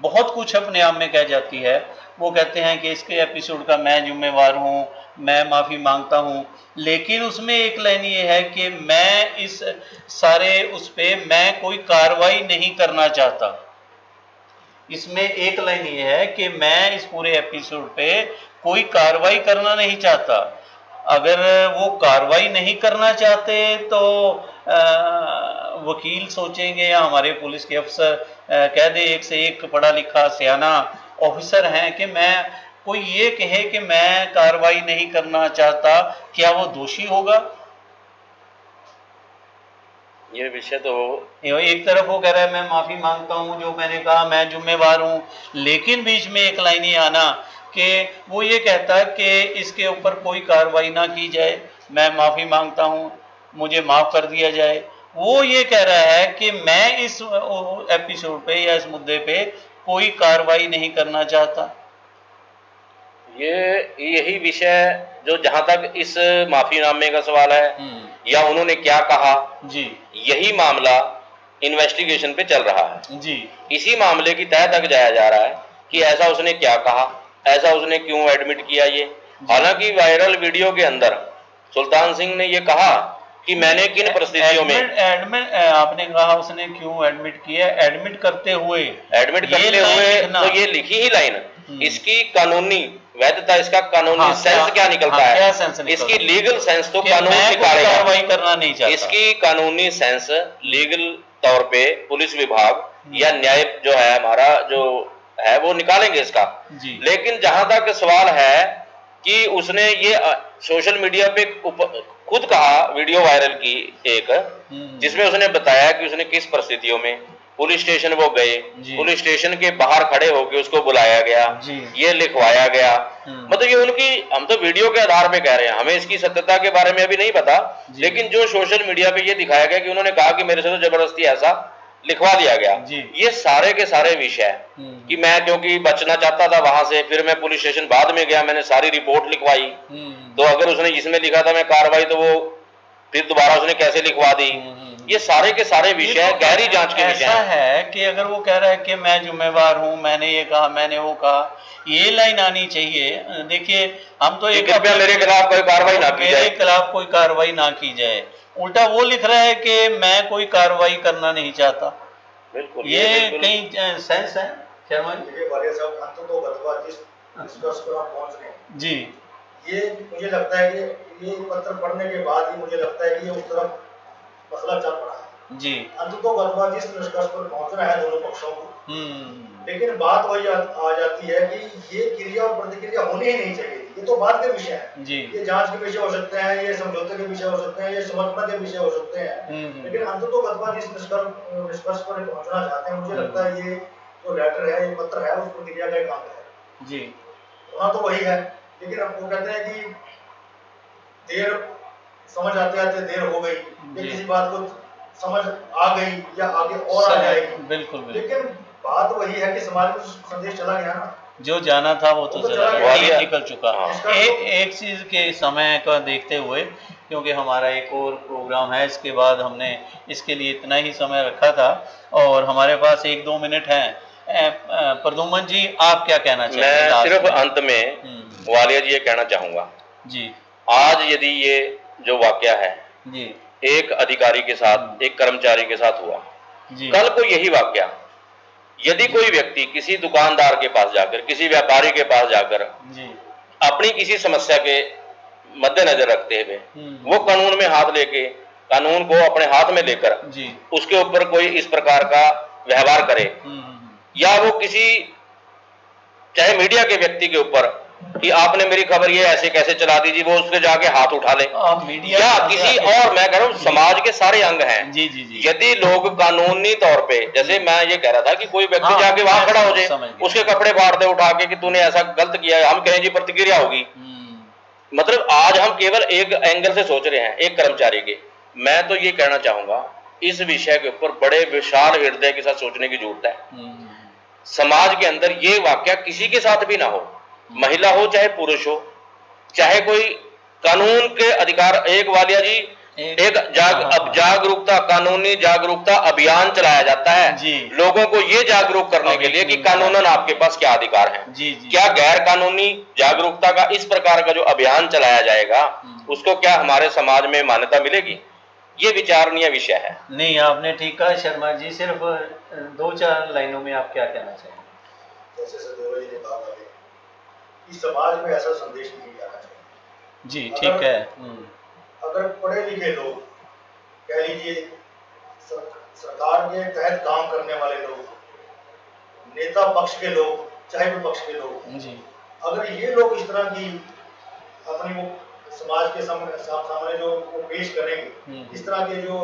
बहुत कुछ अपने आप में कह जाती है। वो कहते हैं कि इसके एपिसोड का मैं जिम्मेवार हूँ, मैं माफ़ी मांगता हूँ। लेकिन उसमें एक लाइन ये है कि मैं इस सारे उस पर मैं कोई कार्रवाई नहीं करना चाहता। इसमें एक लाइन ये है कि मैं इस पूरे एपिसोड पे कोई कार्रवाई करना नहीं चाहता। अगर वो कार्रवाई नहीं करना चाहते तो वकील सोचेंगे या हमारे पुलिस के अफसर कह दे, एक से एक पढ़ा लिखा सियाना ऑफिसर हैं, कि मैं कोई ये कहे कि मैं कार्रवाई नहीं करना चाहता, क्या वो दोषी होगा? ये विषय तो एक तरफ वो कह रहा है मैं माफ़ी मांगता हूँ, जो मैंने कहा मैं जिम्मेवार हूँ, लेकिन बीच में एक लाइन ही आना कि वो ये कहता कि इसके ऊपर कोई कार्रवाई ना की जाए, मैं माफ़ी मांगता हूँ, मुझे माफ़ कर दिया जाए। वो ये कह रहा है कि मैं इस एपिसोड पे या इस मुद्दे पे कोई कार्रवाई नहीं करना चाहता। यही विषय जो जहां तक इस माफीनामे का सवाल है या उन्होंने क्या कहा जी, यही मामला इन्वेस्टिगेशन पे चल रहा है जी। इसी मामले की तह तक जाया जा रहा है कि ऐसा उसने क्या कहा, ऐसा उसने क्यों एडमिट किया। ये हालांकि वायरल वीडियो के अंदर सुल्तान सिंह ने ये कहा कि मैंने किन परिस्थितियों में एडमिट आपने कहा उसने क्यों एडमिट किया, एडमिट करते हुए तो ये लिखी ही लाइन इसकी कानूनी वैधता, इसका कानूनी सेंस क्या निकलता है, इसकी लीगल सेंस तो कानून निकालेगा, कार्रवाई करना नहीं चाहता। इसकी कानूनी सेंस लीगल तौर पे पुलिस विभाग या न्याय जो है हमारा जो है वो निकालेंगे इसका। लेकिन जहां तक सवाल है कि उसने ये सोशल मीडिया पे खुद कहा, वीडियो वायरल की एक, जिसमें उसने बताया कि उसने किस परिस्थितियों में पुलिस स्टेशन वो गए, पुलिस स्टेशन के बाहर खड़े होकर उसको बुलाया गया, ये लिखवाया गया। मतलब ये उनकी, हम तो वीडियो के आधार पे कह रहे हैं, हमें इसकी सत्यता के बारे में अभी नहीं पता, लेकिन जो सोशल मीडिया पे ये दिखाया गया कि उन्होंने कहा कि मेरे से तो जबरदस्ती ऐसा लिखवा दिया गया। ये सारे के सारे विषय कि मैं क्योंकि बचना चाहता था वहां से, फिर मैं पुलिस स्टेशन बाद में गया, मैंने सारी रिपोर्ट लिखवाई। तो अगर उसने जिसमें लिखा था मैं कार्रवाई, तो वो फिर दोबारा उसने कैसे लिखवा दी। ये सारे के सारे विषय गहरी जांच के विषय ऐसा है कि अगर वो कह रहा है कि मैं जिम्मेवार हूं, मैंने ये कहा, मैंने वो कहा, ये लाइन आनी चाहिए। देखिए हम तो एक मेरे खिलाफ कोई कार्रवाई ना की जाए, मेरे खिलाफ कोई कार्रवाई ना की जाए, उल्टा वो लिख रहा है कि मैं कोई कार्रवाई करना नहीं चाहता। बिल्कुल ये कहीं सेंस है शर्मा जी। ये मुझे लगता है कि ये पत्र पढ़ने के बाद ही मुझे लगता है कि ये उस तरफ मसला चल पड़ा है जी। अंततः जिस निष्कर्ष पर पहुंचना है दोनों पक्षों को, लेकिन बात वही आ जाती है कि ये क्रिया और प्रतिक्रिया होनी ही नहीं चाहिए। ये तो बात के विषय है जी। ये जांच के विषय हो सकते हैं, ये समझौते के विषय हो सकते हैं, ये समर्पण के विषय हो सकते हैं, लेकिन अंततः जिस निष्कर्ष पर पहुंचना चाहते हैं, मुझे लगता है ये जो लेटर है, ये पत्र है, उस प्रतिक्रिया का काम है जी। हाँ तो वही है। लेकिन अब वो कहते हैं कि देर समझ आते आते देर हो गई, या किसी बात को समझ आ गई या आगे और आ जाएगी। बिल्कुल। लेकिन बात वही है कि समाज में संदेश चला गया ना, जो जाना था वो तो चला गया, निकल चुका। एक चीज के समय का देखते हुए, क्योंकि हमारा एक और प्रोग्राम है, इसके बाद हमने इसके लिए इतना ही समय रखा था और हमारे पास 1-2 मिनट हैं। प्रदुमन जी आप क्या कहना चाहिए? मैं सिर्फ अंत में वालिया जी ये कहना चाहूंगा जी, आज यदि ये जो वाकया है जी एक अधिकारी के साथ, एक कर्मचारी के साथ हुआ, कल को यही वाकया यदि कोई व्यक्ति किसी दुकानदार के पास जाकर, किसी व्यापारी के पास जाकर अपनी किसी समस्या के मद्देनजर रखते हुए वो कानून में हाथ लेके, कानून को अपने हाथ में लेकर उसके ऊपर कोई इस प्रकार का व्यवहार करे, या वो किसी चाहे मीडिया के व्यक्ति के ऊपर कि आपने मेरी खबर ये ऐसे कैसे चला दी जी, वो उसके जाके हाथ उठा ले, या किसी और, मैं कह रहा हूँ समाज के सारे अंग हैं। यदि लोग कानूनी तौर पे, जैसे मैं ये कह रहा था कि कोई व्यक्ति जाके वहां खड़ा हो जाए, उसके कपड़े फाड़ दे उठा के कि तूने ऐसा गलत किया है, हम कहें जी प्रतिक्रिया होगी। मतलब आज हम केवल एक एंगल से सोच रहे हैं, एक कर्मचारी के। मैं तो ये कहना चाहूंगा इस विषय के ऊपर बड़े विशाल हृदय के साथ सोचने की जरूरत है। समाज के अंदर ये वाकया किसी के साथ भी ना हो, महिला हो चाहे पुरुष हो, चाहे कोई कानून के अधिकार, एक वालिया जी एक जागरूकता, कानूनी जागरूकता अभियान चलाया जाता है लोगों को ये जागरूक करने के लिए कि कानूनन आपके पास क्या अधिकार हैं। क्या गैर कानूनी जागरूकता का इस प्रकार का जो अभियान चलाया जाएगा उसको क्या हमारे समाज में मान्यता मिलेगी? ये विचारणीय विषय है। नहीं, आपने ठीक कहा शर्मा जी। सिर्फ 2-4 लाइनों में आप क्या कहना चाहेंगे? जैसे सदैव जी ने कहा कि समाज में ऐसा संदेश नहीं जाना चाहिए। जी ठीक है। अगर पढ़े लिखे लोग, कह लीजिए सरकार के तहत काम करने वाले लोग, नेता पक्ष के लोग, चाहे विपक्ष के लोग, अगर ये लोग इस तरह की अपनी वो समाज के सामने जो पेश करेंगे, इस तरह के जो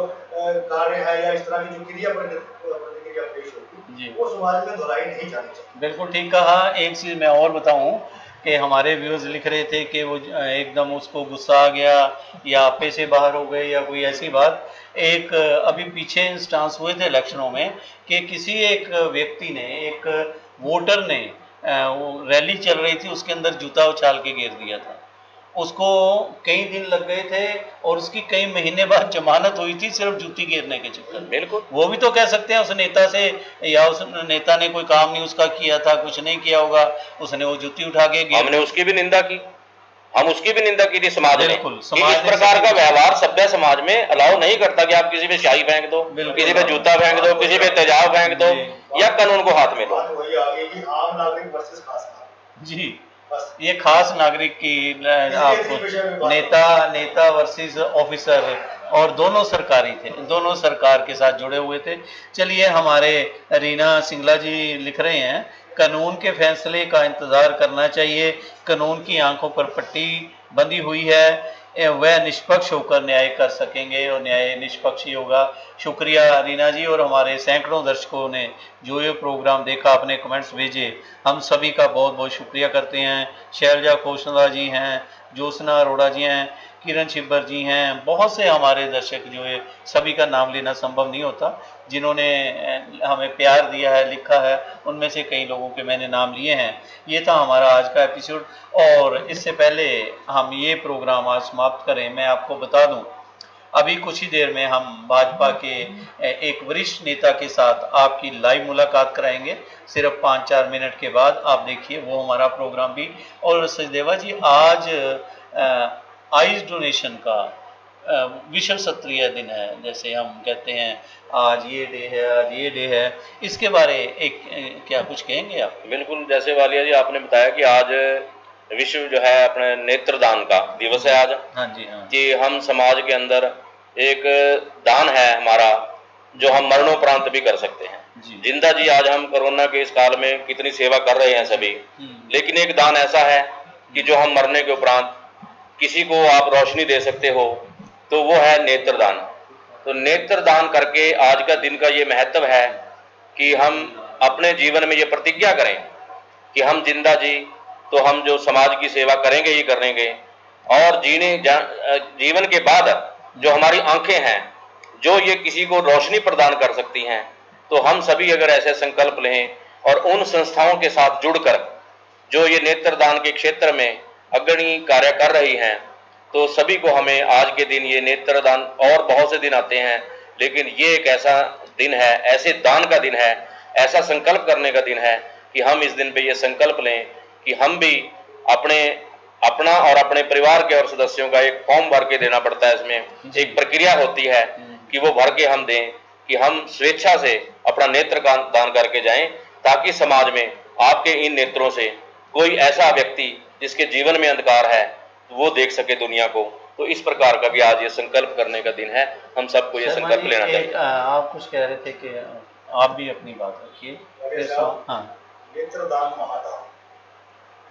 कार्य है या इस तरह की जो क्रिया प्रतिक्रिया पेश होगी, वो समाज में दोहराई नहीं जानी चाहिए। बिल्कुल ठीक कहा। एक चीज़ मैं और बताऊं कि हमारे व्यूअर्स लिख रहे थे कि वो एकदम उसको गुस्सा आ गया या आपे से बाहर हो गए या कोई ऐसी बात। एक अभी पीछे इंस्टांस हुए थे इलेक्शनों में कि किसी एक व्यक्ति ने, एक वोटर ने, वो रैली चल रही थी उसके अंदर जूता उछाल के गिर दिया था। उसको कई दिन लग गए थे और उसकी कई महीने बाद जमानत हुई थी सिर्फ जूती गिरने के चक्कर में। बिल्कुल, वो भी तो कह सकते हैं उस नेता से, या उस नेता ने कोई काम नहीं उसका किया था, कुछ नहीं किया होगा, उसने वो जूती उठा के हमने उसकी भी निंदा की, हम उसकी भी निंदा की थी समाज ने। बिल्कुल, कि इस प्रकार का व्यवहार सभ्य समाज में अलाउ नहीं करता कि आप किसी पे स्याही फेंक दो, किसी पे जूता फेंक दो, किसी पे तेजाब फेंक दो या कानून को हाथ में लो। वही आ गई कि आम नागरिक वर्सेस खास नागरिक। जी, ये खास नागरिक की आपको नेता वर्सेस ऑफिसर, और दोनों सरकारी थे, दोनों सरकार के साथ जुड़े हुए थे। चलिए, हमारे रीना सिंगला जी लिख रहे हैं, कानून के फैसले का इंतज़ार करना चाहिए, कानून की आंखों पर पट्टी बंधी हुई है, वह निष्पक्ष होकर न्याय कर सकेंगे और न्याय निष्पक्ष ही होगा। शुक्रिया रीना जी, और हमारे सैकड़ों दर्शकों ने जो ये प्रोग्राम देखा, अपने कमेंट्स भेजे, हम सभी का बहुत बहुत शुक्रिया करते हैं। शैलजा खोसला जी हैं, ज्योत्सना अरोड़ा जी हैं, किरण छिब्बर जी हैं, बहुत से हमारे दर्शक जो है, सभी का नाम लेना संभव नहीं होता, जिन्होंने हमें प्यार दिया है, लिखा है, उनमें से कई लोगों के मैंने नाम लिए हैं। ये था हमारा आज का एपिसोड, और इससे पहले हम ये प्रोग्राम आज समाप्त करें, मैं आपको बता दूं, अभी कुछ ही देर में हम भाजपा के एक वरिष्ठ नेता के साथ आपकी लाइव मुलाकात कराएंगे, सिर्फ 5-4 मिनट के बाद। आप देखिए वो हमारा प्रोग्राम भी। और सचदेवा जी, आज आइस डोनेशन का विश्व क्षत्रिय दिन है, जैसे हम कहते हैं आज ये डे है, आज ये डे है, इसके बारे एक क्या कुछ कहेंगे आप? बिल्कुल, जैसे वालिया जी आपने बताया कि आज विश्व जो है अपने नेत्रदान का दिवस है आज। हाँ जी, हाँ। कि हम समाज के अंदर एक दान है हमारा, जो हम मरणोपरांत भी कर सकते हैं। जिंदा जी आज हम कोरोना के इस काल में कितनी सेवा कर रहे हैं सभी, लेकिन एक दान ऐसा है कि जो हम मरने के उपरांत किसी को आप रोशनी दे सकते हो, तो वो है नेत्रदान। तो नेत्रदान करके आज का दिन का ये महत्व है कि हम अपने जीवन में ये प्रतिज्ञा करें कि हम जिंदा जी तो हम जो समाज की सेवा करेंगे ही करेंगे, और जीवन के बाद जो हमारी आंखें हैं जो ये किसी को रोशनी प्रदान कर सकती हैं, तो हम सभी अगर ऐसे संकल्प लें और उन संस्थाओं के साथ जुड़कर जो ये नेत्रदान के क्षेत्र में अग्रणी कार्य कर रही हैं, तो सभी को हमें आज के दिन ये नेत्रदान, और बहुत से दिन आते हैं, लेकिन ये एक ऐसा दिन है, ऐसे दान का दिन है, ऐसा संकल्प करने का दिन है कि हम इस दिन पे ये संकल्प लें कि हम भी अपना और अपने परिवार के और सदस्यों का एक फॉर्म भर के देना पड़ता है। इसमें एक प्रक्रिया होती है कि वो भर के हम दें, कि हम स्वेच्छा से अपना नेत्र का दान करके जाएं, ताकि समाज में आपके इन नेत्रों से कोई ऐसा व्यक्ति जिसके जीवन में अंधकार है वो देख सके दुनिया को। तो इस प्रकार का भी आज ये संकल्प करने का दिन है, हम सबको ये संकल्प लेना चाहिए। आप कुछ कह रहे थे कि आप भी अपनी बात रखिए। हाँ, नेत्रदान महादान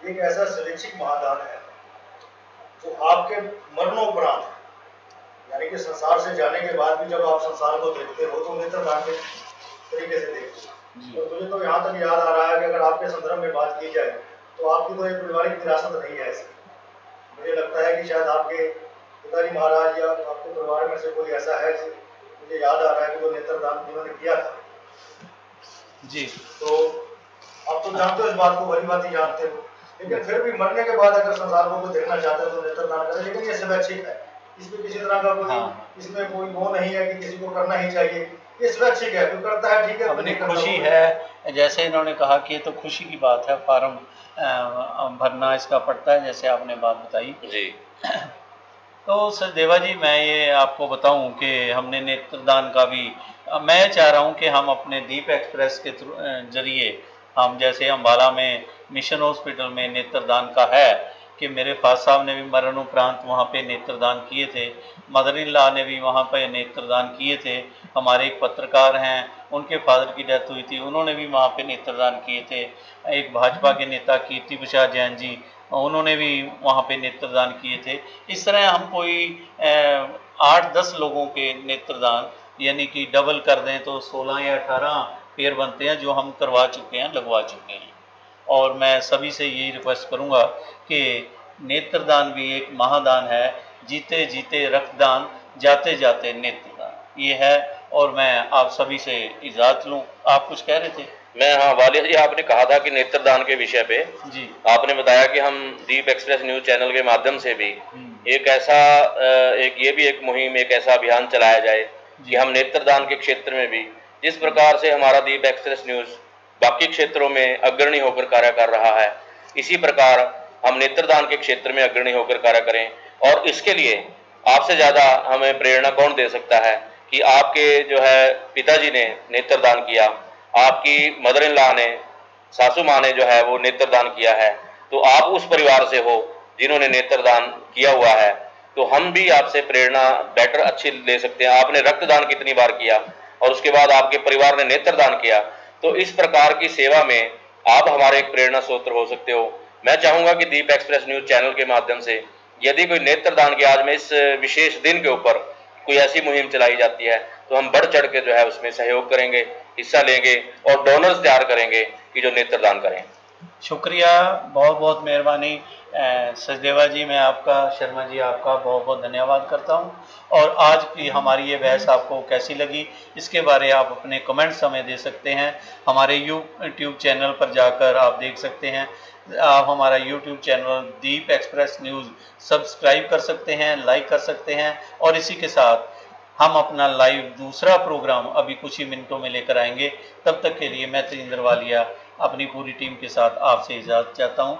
एक ऐसा स्वैच्छिक महादान है जो आपके मरणोपरांत, यानी कि संसार से जाने के बाद भी जब आप संसार को देखते हो तो नेत्रदान के तरीके से देखते हो। तो मुझे तो यहाँ तक याद आ रहा है कि अगर आपके संदर्भ में बात की जाए तो आपकी तो एक पारिवारिक विरासत रही है ऐसी। मुझे लगता है कि शायद आपके पिताजी महाराज या आपके परिवार में से कोई ऐसा है, मुझे याद आ रहा है कि जो नेत्रदान जिन्होंने किया था जी। तो आप तो जानते हो इस बात को, भली बात ही जानते हो, लेकिन फिर भी मरने के बाद अगर संसार को देखना चाहते हो तो नेत्रदान करें। लेकिन ये स्वैच्छिक है, इसमें किसी तरह का कोई इसमें कोई वो नहीं है कि किसी को करना ही चाहिए, ये स्वैच्छिक है, कोई करता है ठीक है, अपनी खुशी है। जैसे इन्होंने कहा कि ये तो खुशी की बात है, फार्म भरना इसका पड़ता है, जैसे आपने बात बताई जी। तो सचदेवा जी, मैं ये आपको बताऊं कि हमने नेत्रदान का भी, मैं चाह रहा हूं कि हम अपने दीप एक्सप्रेस के जरिए, हम जैसे अम्बाला में मिशन हॉस्पिटल में नेत्रदान का है कि मेरे फादर साहब ने भी मरणोपरांत वहाँ पे नेत्रदान किए थे, मदर इन लॉ ने भी वहाँ पे नेत्रदान किए थे, हमारे एक पत्रकार हैं उनके फादर की डेथ हुई थी, उन्होंने भी वहाँ पे नेत्रदान किए थे। एक भाजपा के नेता कीर्ति प्रसाद जैन जी, उन्होंने भी वहाँ पे नेत्रदान किए थे। इस तरह हम कोई 8-10 लोगों के नेत्रदान, यानी कि डबल कर दें तो 16 या 18 पेयर बनते हैं जो हम करवा चुके हैं, लगवा चुके हैं। और मैं सभी से यही रिक्वेस्ट करूंगा कि नेत्रदान भी एक महादान है, जीते जीते रक्तदान, जाते जाते नेत्रदान, ये है। और मैं आप सभी से इजाज़त लूँ। आप कुछ कह रहे थे? हाँ वालिया जी, आपने कहा था कि नेत्रदान के विषय पे जी आपने बताया कि हम दीप एक्सप्रेस न्यूज चैनल के माध्यम से भी एक ऐसा ये भी एक मुहिम, एक ऐसा अभियान चलाया जाए कि हम नेत्रदान के क्षेत्र में भी जिस प्रकार से हमारा दीप एक्सप्रेस न्यूज बाकी क्षेत्रों में अग्रणी होकर कार्य कर रहा है, इसी प्रकार हम नेत्रदान के क्षेत्र में अग्रणी होकर कार्य करें। और इसके लिए आपसे ज़्यादा हमें प्रेरणा कौन दे सकता है कि आपके जो है पिताजी ने नेत्रदान किया, आपकी मदर इन लॉ ने, सासू माँ ने जो है वो नेत्रदान किया है, तो आप उस परिवार से हो जिन्होंने नेत्रदान किया हुआ है, तो हम भी आपसे प्रेरणा बेटर अच्छी ले सकते हैं। आपने रक्तदान कितनी बार किया और उसके बाद आपके परिवार ने नेत्रदान किया, तो इस प्रकार की सेवा में आप हमारे एक प्रेरणा स्रोत हो सकते हो। मैं चाहूँगा कि दीप एक्सप्रेस न्यूज चैनल के माध्यम से यदि कोई नेत्रदान की आज में इस विशेष दिन के ऊपर कोई ऐसी मुहिम चलाई जाती है तो हम बढ़ चढ़ के जो है उसमें सहयोग करेंगे, हिस्सा लेंगे और डोनर्स तैयार करेंगे कि जो नेत्रदान करें। शुक्रिया, बहुत बहुत मेहरबानी सचदेवा जी, मैं आपका, शर्मा जी आपका बहुत बहुत धन्यवाद करता हूं। और आज की हमारी ये बहस आपको कैसी लगी, इसके बारे आप अपने कमेंट्स हमें दे सकते हैं। हमारे यूट्यूब चैनल पर जाकर आप देख सकते हैं। आप हमारा यूट्यूब चैनल दीप एक्सप्रेस न्यूज़ सब्सक्राइब कर सकते हैं, लाइक कर सकते हैं। और इसी के साथ हम अपना लाइव दूसरा प्रोग्राम अभी कुछ ही मिनटों में लेकर आएंगे। तब तक के लिए मैं तजिंदर वालिया अपनी पूरी टीम के साथ आपसे इजाज़त चाहता हूँ।